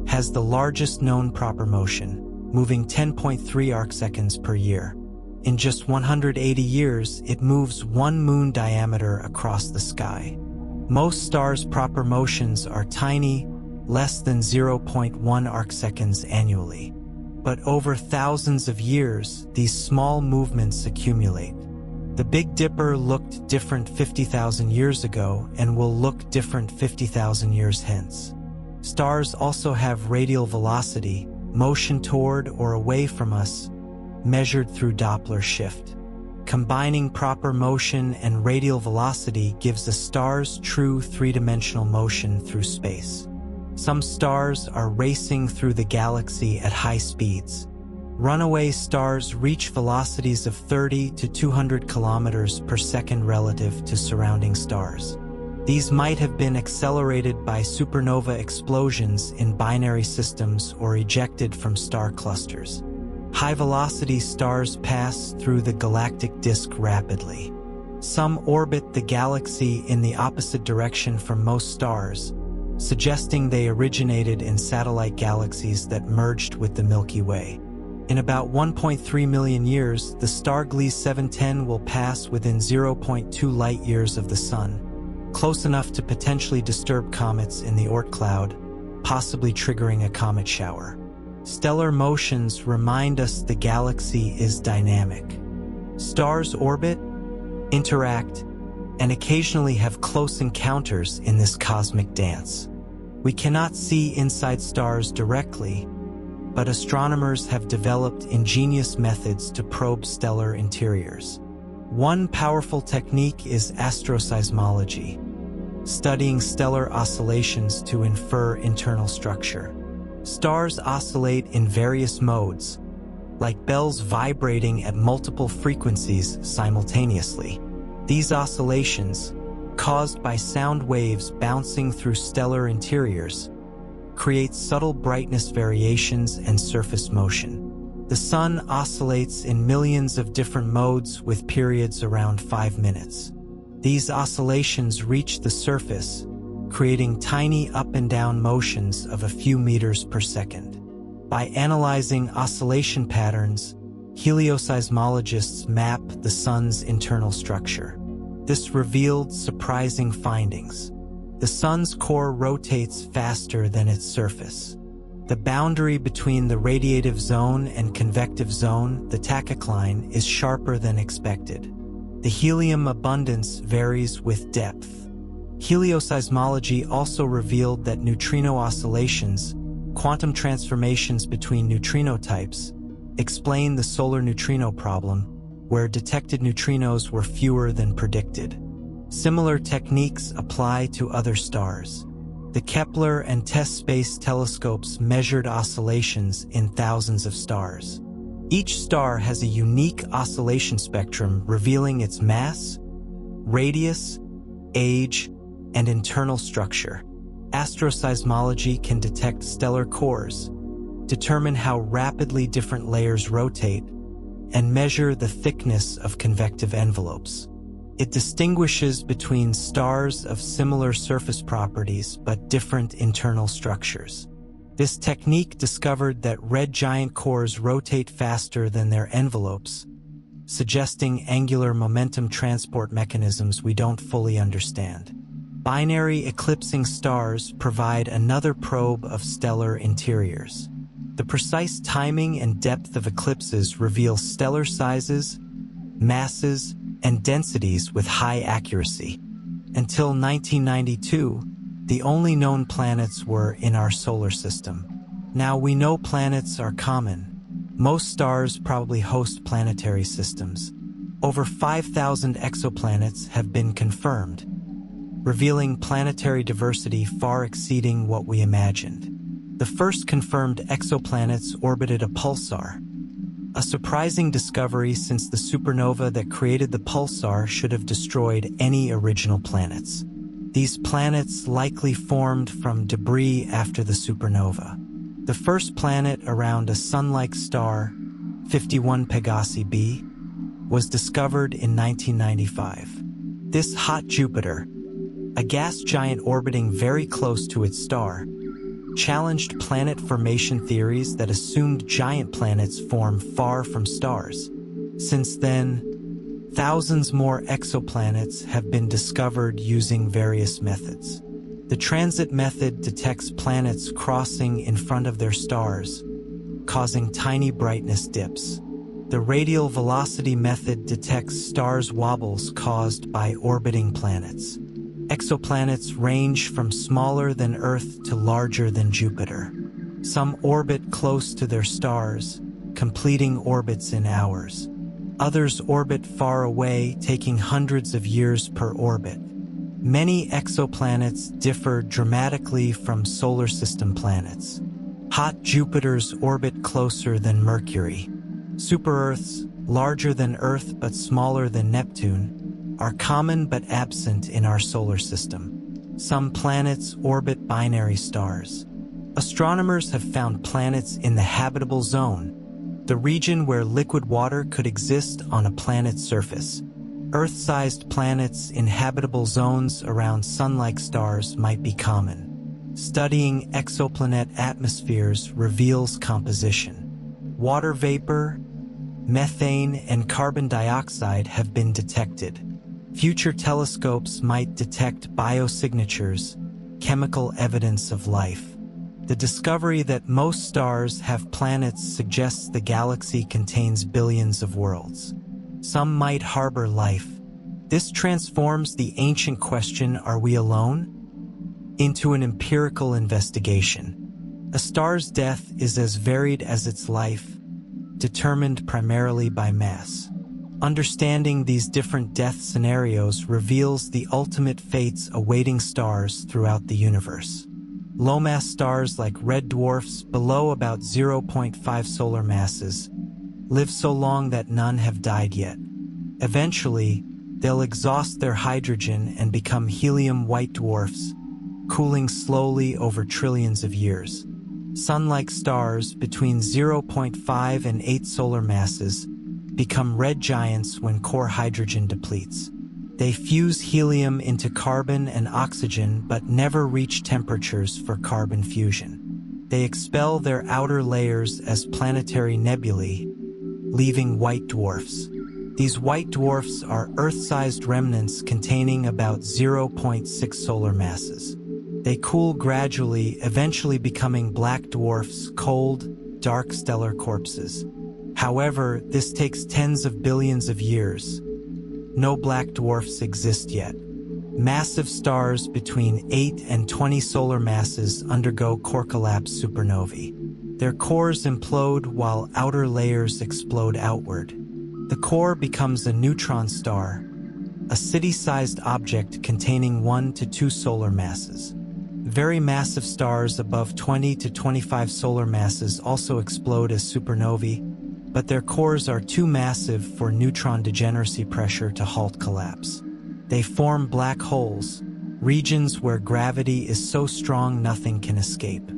has the largest known proper motion, moving 10.3 arcseconds per year. In just 180 years, it moves 1 moon diameter across the sky. Most stars' proper motions are tiny, less than 0.1 arcseconds annually. But over thousands of years, these small movements accumulate. The Big Dipper looked different 50,000 years ago and will look different 50,000 years hence. Stars also have radial velocity, motion toward or away from us, measured through Doppler shift. Combining proper motion and radial velocity gives a star's true three-dimensional motion through space. Some stars are racing through the galaxy at high speeds. Runaway stars reach velocities of 30 to 200 kilometers per second relative to surrounding stars. These might have been accelerated by supernova explosions in binary systems or ejected from star clusters. High-velocity stars pass through the galactic disk rapidly. Some orbit the galaxy in the opposite direction from most stars, suggesting they originated in satellite galaxies that merged with the Milky Way. In about 1.3 million years, the star Gliese 710 will pass within 0.2 light-years of the Sun, close enough to potentially disturb comets in the Oort cloud, possibly triggering a comet shower. Stellar motions remind us the galaxy is dynamic. Stars orbit, interact, and occasionally have close encounters in this cosmic dance. We cannot see inside stars directly, but astronomers have developed ingenious methods to probe stellar interiors. One powerful technique is asteroseismology, studying stellar oscillations to infer internal structure. Stars oscillate in various modes, like bells vibrating at multiple frequencies simultaneously. These oscillations, caused by sound waves bouncing through stellar interiors, create subtle brightness variations and surface motion. The Sun oscillates in millions of different modes with periods around 5 minutes. These oscillations reach the surface, creating tiny up and down motions of a few meters per second. By analyzing oscillation patterns, helioseismologists map the Sun's internal structure. This revealed surprising findings. The Sun's core rotates faster than its surface. The boundary between the radiative zone and convective zone, the tachocline, is sharper than expected. The helium abundance varies with depth. Helioseismology also revealed that neutrino oscillations, quantum transformations between neutrino types, explain the solar neutrino problem, where detected neutrinos were fewer than predicted. Similar techniques apply to other stars. The Kepler and TESS space telescopes measured oscillations in thousands of stars. Each star has a unique oscillation spectrum revealing its mass, radius, age, and internal structure. Asteroseismology can detect stellar cores, determine how rapidly different layers rotate, and measure the thickness of convective envelopes. It distinguishes between stars of similar surface properties but different internal structures. This technique discovered that red giant cores rotate faster than their envelopes, suggesting angular momentum transport mechanisms we don't fully understand. Binary eclipsing stars provide another probe of stellar interiors. The precise timing and depth of eclipses reveal stellar sizes, masses, and densities with high accuracy. Until 1992, the only known planets were in our solar system. Now we know planets are common. Most stars probably host planetary systems. Over 5,000 exoplanets have been confirmed, revealing planetary diversity far exceeding what we imagined. The first confirmed exoplanets orbited a pulsar, a surprising discovery since the supernova that created the pulsar should have destroyed any original planets. These planets likely formed from debris after the supernova. The first planet around a sun-like star, 51 Pegasi b, was discovered in 1995. This hot Jupiter, a gas giant orbiting very close to its star, challenged planet formation theories that assumed giant planets form far from stars. Since then, thousands more exoplanets have been discovered using various methods. The transit method detects planets crossing in front of their stars, causing tiny brightness dips. The radial velocity method detects stars' wobbles caused by orbiting planets. Exoplanets range from smaller than Earth to larger than Jupiter. Some orbit close to their stars, completing orbits in hours. Others orbit far away, taking hundreds of years per orbit. Many exoplanets differ dramatically from solar system planets. Hot Jupiters orbit closer than Mercury. Super-Earths, larger than Earth but smaller than Neptune, are common but absent in our solar system. Some planets orbit binary stars. Astronomers have found planets in the habitable zone, the region where liquid water could exist on a planet's surface. Earth-sized planets in habitable zones around sun-like stars might be common. Studying exoplanet atmospheres reveals composition. Water vapor, methane, and carbon dioxide have been detected. Future telescopes might detect biosignatures, chemical evidence of life. The discovery that most stars have planets suggests the galaxy contains billions of worlds. Some might harbor life. This transforms the ancient question, "Are we alone?" into an empirical investigation. A star's death is as varied as its life, determined primarily by mass. Understanding these different death scenarios reveals the ultimate fates awaiting stars throughout the universe. Low-mass stars like red dwarfs below about 0.5 solar masses live so long that none have died yet. Eventually, they'll exhaust their hydrogen and become helium white dwarfs, cooling slowly over trillions of years. Sun-like stars between 0.5 and 8 solar masses become red giants when core hydrogen depletes. They fuse helium into carbon and oxygen but never reach temperatures for carbon fusion. They expel their outer layers as planetary nebulae, leaving white dwarfs. These white dwarfs are Earth-sized remnants containing about 0.6 solar masses. They cool gradually, eventually becoming black dwarfs, cold, dark stellar corpses. However, this takes tens of billions of years. No black dwarfs exist yet. Massive stars between 8 and 20 solar masses undergo core collapse supernovae. Their cores implode while outer layers explode outward. The core becomes a neutron star, a city-sized object containing 1 to 2 solar masses. Very massive stars above 20 to 25 solar masses also explode as supernovae, but their cores are too massive for neutron degeneracy pressure to halt collapse. They form black holes, regions where gravity is so strong nothing can escape.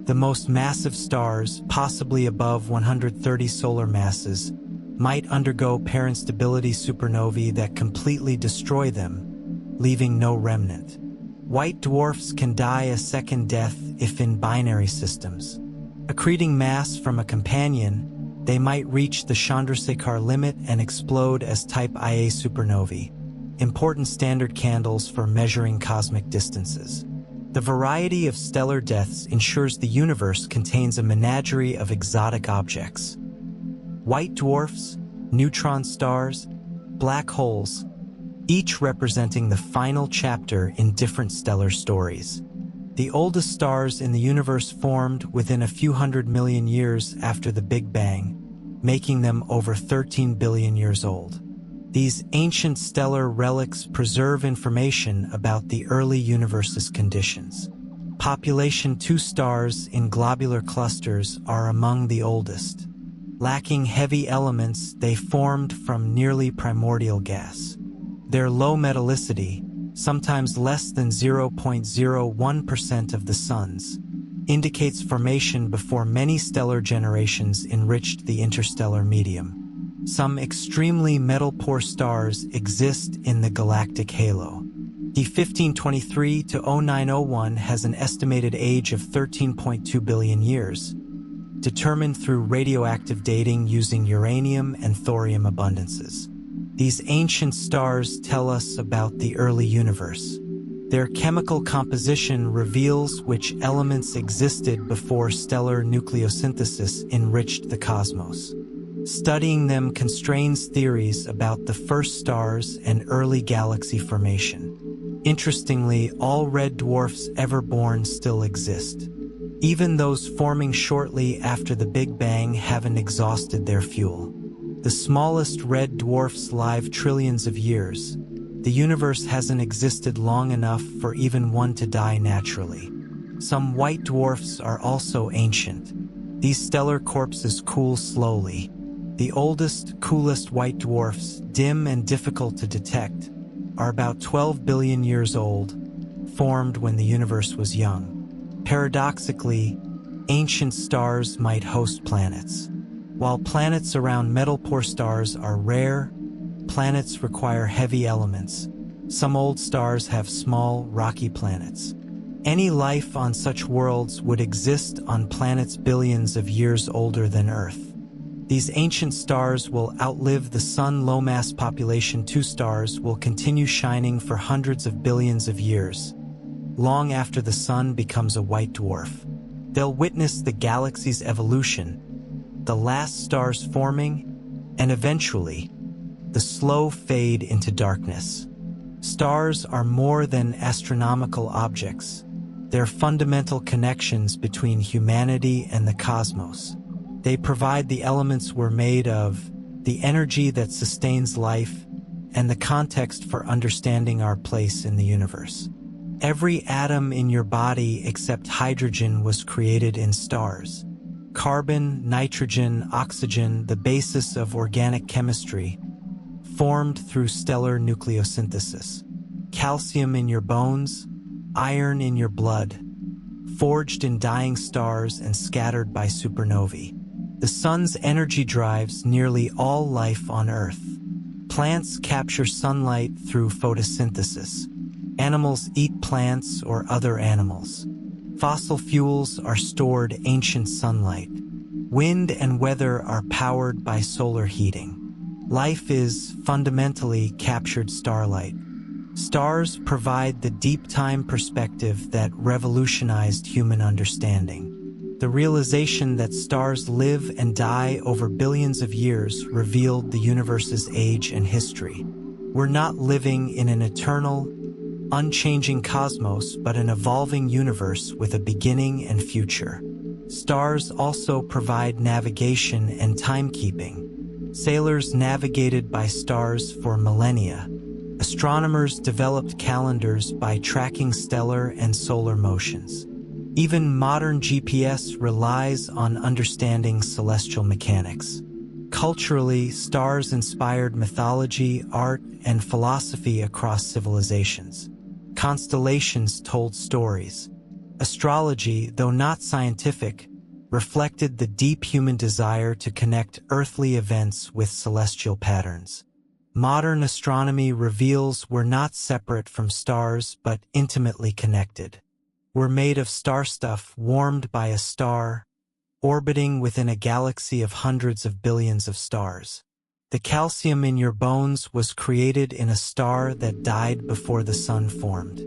The most massive stars, possibly above 130 solar masses, might undergo instability supernovae that completely destroy them, leaving no remnant. White dwarfs can die a second death if in binary systems. Accreting mass from a companion, they might reach the Chandrasekhar limit and explode as type Ia supernovae, important standard candles for measuring cosmic distances. The variety of stellar deaths ensures the universe contains a menagerie of exotic objects. White dwarfs, neutron stars, black holes, each representing the final chapter in different stellar stories. The oldest stars in the universe formed within a few hundred million years after the Big Bang, making them over 13 billion years old. These ancient stellar relics preserve information about the early universe's conditions. Population 2 stars in globular clusters are among the oldest. Lacking heavy elements, they formed from nearly primordial gas. Their low metallicity, sometimes less than 0.01% of the Sun's, indicates formation before many stellar generations enriched the interstellar medium. Some extremely metal-poor stars exist in the galactic halo. The 1523 to 0901 has an estimated age of 13.2 billion years, determined through radioactive dating using uranium and thorium abundances. These ancient stars tell us about the early universe. Their chemical composition reveals which elements existed before stellar nucleosynthesis enriched the cosmos. Studying them constrains theories about the first stars and early galaxy formation. Interestingly, all red dwarfs ever born still exist. Even those forming shortly after the Big Bang haven't exhausted their fuel. The smallest red dwarfs live trillions of years. The universe hasn't existed long enough for even one to die naturally. Some white dwarfs are also ancient. These stellar corpses cool slowly. The oldest, coolest white dwarfs, dim and difficult to detect, are about 12 billion years old, formed when the universe was young. Paradoxically, ancient stars might host planets. While planets around metal-poor stars are rare, planets require heavy elements. Some old stars have small, rocky planets. Any life on such worlds would exist on planets billions of years older than Earth. These ancient stars will outlive the Sun. Low-mass population 2 stars will continue shining for hundreds of billions of years, long after the Sun becomes a white dwarf. They'll witness the galaxy's evolution, the last stars forming, and eventually, the slow fade into darkness. Stars are more than astronomical objects. They're fundamental connections between humanity and the cosmos. They provide the elements we're made of, the energy that sustains life, and the context for understanding our place in the universe. Every atom in your body except hydrogen was created in stars. Carbon, nitrogen, oxygen, the basis of organic chemistry, formed through stellar nucleosynthesis. Calcium in your bones, iron in your blood, forged in dying stars and scattered by supernovae. The Sun's energy drives nearly all life on Earth. Plants capture sunlight through photosynthesis. Animals eat plants or other animals. Fossil fuels are stored in ancient sunlight. Wind and weather are powered by solar heating. Life is fundamentally captured starlight. Stars provide the deep time perspective that revolutionized human understanding. The realization that stars live and die over billions of years revealed the universe's age and history. We're not living in an eternal, unchanging cosmos, but an evolving universe with a beginning and future. Stars also provide navigation and timekeeping. Sailors navigated by stars for millennia. Astronomers developed calendars by tracking stellar and solar motions. Even modern GPS relies on understanding celestial mechanics. Culturally, stars inspired mythology, art, and philosophy across civilizations. Constellations told stories. Astrology, though not scientific, reflected the deep human desire to connect earthly events with celestial patterns. Modern astronomy reveals we're not separate from stars but intimately connected. We're made of star stuff warmed by a star, orbiting within a galaxy of hundreds of billions of stars. The calcium in your bones was created in a star that died before the sun formed.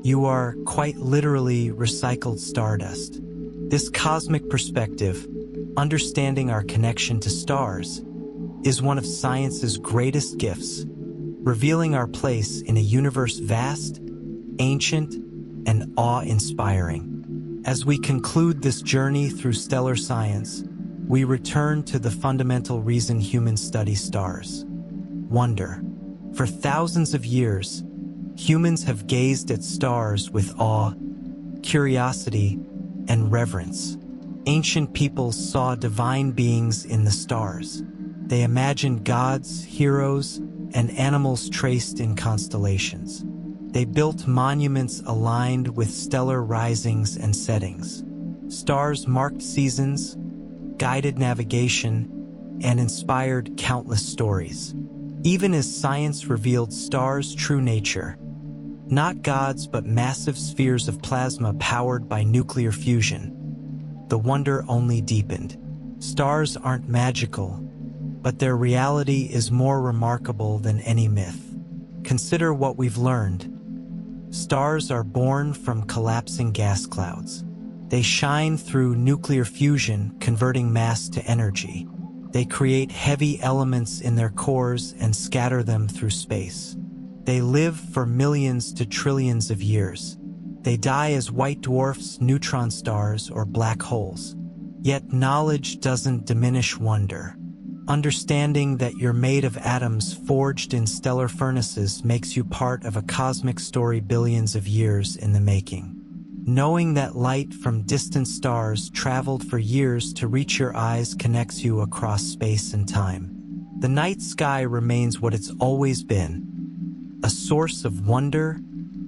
You are, quite literally, recycled stardust. This cosmic perspective, understanding our connection to stars, is one of science's greatest gifts, revealing our place in a universe vast, ancient, and awe-inspiring. As we conclude this journey through stellar science, we return to the fundamental reason humans study stars: wonder. For thousands of years, humans have gazed at stars with awe, curiosity, and reverence. Ancient peoples saw divine beings in the stars. They imagined gods, heroes, and animals traced in constellations. They built monuments aligned with stellar risings and settings. Stars marked seasons, guided navigation, and inspired countless stories. Even as science revealed stars' true nature, not gods but massive spheres of plasma powered by nuclear fusion, the wonder only deepened. Stars aren't magical, but their reality is more remarkable than any myth. Consider what we've learned. Stars are born from collapsing gas clouds. They shine through nuclear fusion, converting mass to energy. They create heavy elements in their cores and scatter them through space. They live for millions to trillions of years. They die as white dwarfs, neutron stars, or black holes. Yet knowledge doesn't diminish wonder. Understanding that you're made of atoms forged in stellar furnaces makes you part of a cosmic story billions of years in the making. Knowing that light from distant stars traveled for years to reach your eyes connects you across space and time. The night sky remains what it's always been, a source of wonder,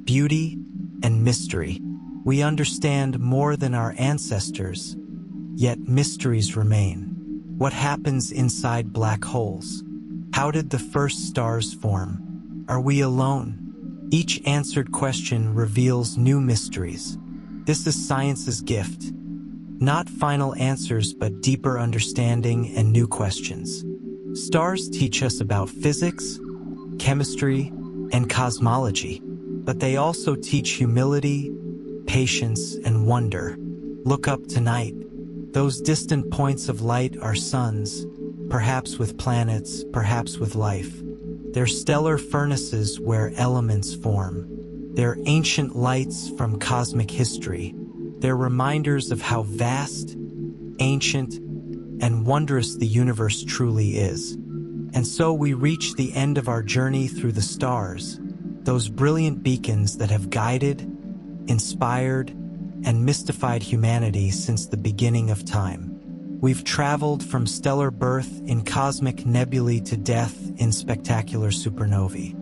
beauty, and mystery. We understand more than our ancestors, yet mysteries remain. What happens inside black holes? How did the first stars form? Are we alone? Each answered question reveals new mysteries. This is science's gift. Not final answers, but deeper understanding and new questions. Stars teach us about physics, chemistry, and cosmology, but they also teach humility, patience, and wonder. Look up tonight. Those distant points of light are suns, perhaps with planets, perhaps with life. They're stellar furnaces where elements form. They're ancient lights from cosmic history. They're reminders of how vast, ancient, and wondrous the universe truly is. And so we reach the end of our journey through the stars, those brilliant beacons that have guided, inspired, and mystified humanity since the beginning of time. We've traveled from stellar birth in cosmic nebulae to death in spectacular supernovae.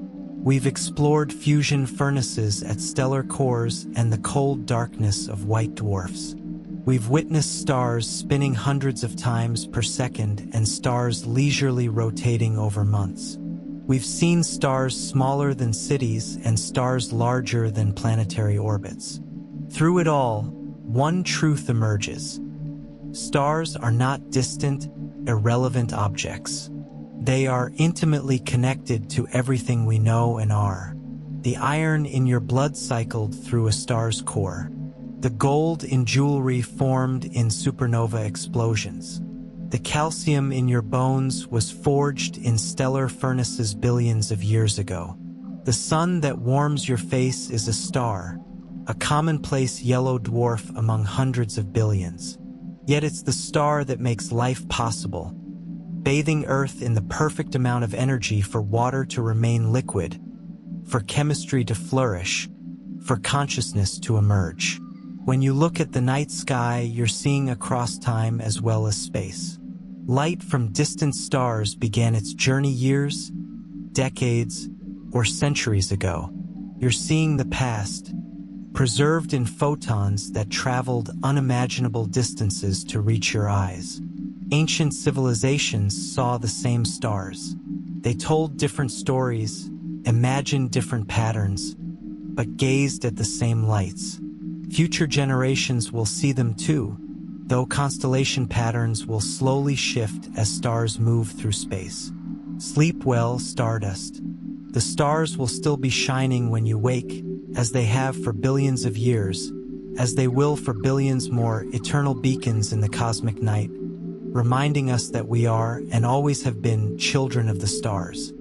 We've explored fusion furnaces at stellar cores and the cold darkness of white dwarfs. We've witnessed stars spinning hundreds of times per second and stars leisurely rotating over months. We've seen stars smaller than cities and stars larger than planetary orbits. Through it all, one truth emerges. Stars are not distant, irrelevant objects. They are intimately connected to everything we know and are. The iron in your blood cycled through a star's core. The gold in jewelry formed in supernova explosions. The calcium in your bones was forged in stellar furnaces billions of years ago. The sun that warms your face is a star, a commonplace yellow dwarf among hundreds of billions. Yet it's the star that makes life possible, bathing Earth in the perfect amount of energy for water to remain liquid, for chemistry to flourish, for consciousness to emerge. When you look at the night sky, you're seeing across time as well as space. Light from distant stars began its journey years, decades, or centuries ago. You're seeing the past, preserved in photons that traveled unimaginable distances to reach your eyes. Ancient civilizations saw the same stars. They told different stories, imagined different patterns, but gazed at the same lights. Future generations will see them too, though constellation patterns will slowly shift as stars move through space. Sleep well, Stardust. The stars will still be shining when you wake, as they have for billions of years, as they will for billions more, eternal beacons in the cosmic night, reminding us that we are and always have been children of the stars.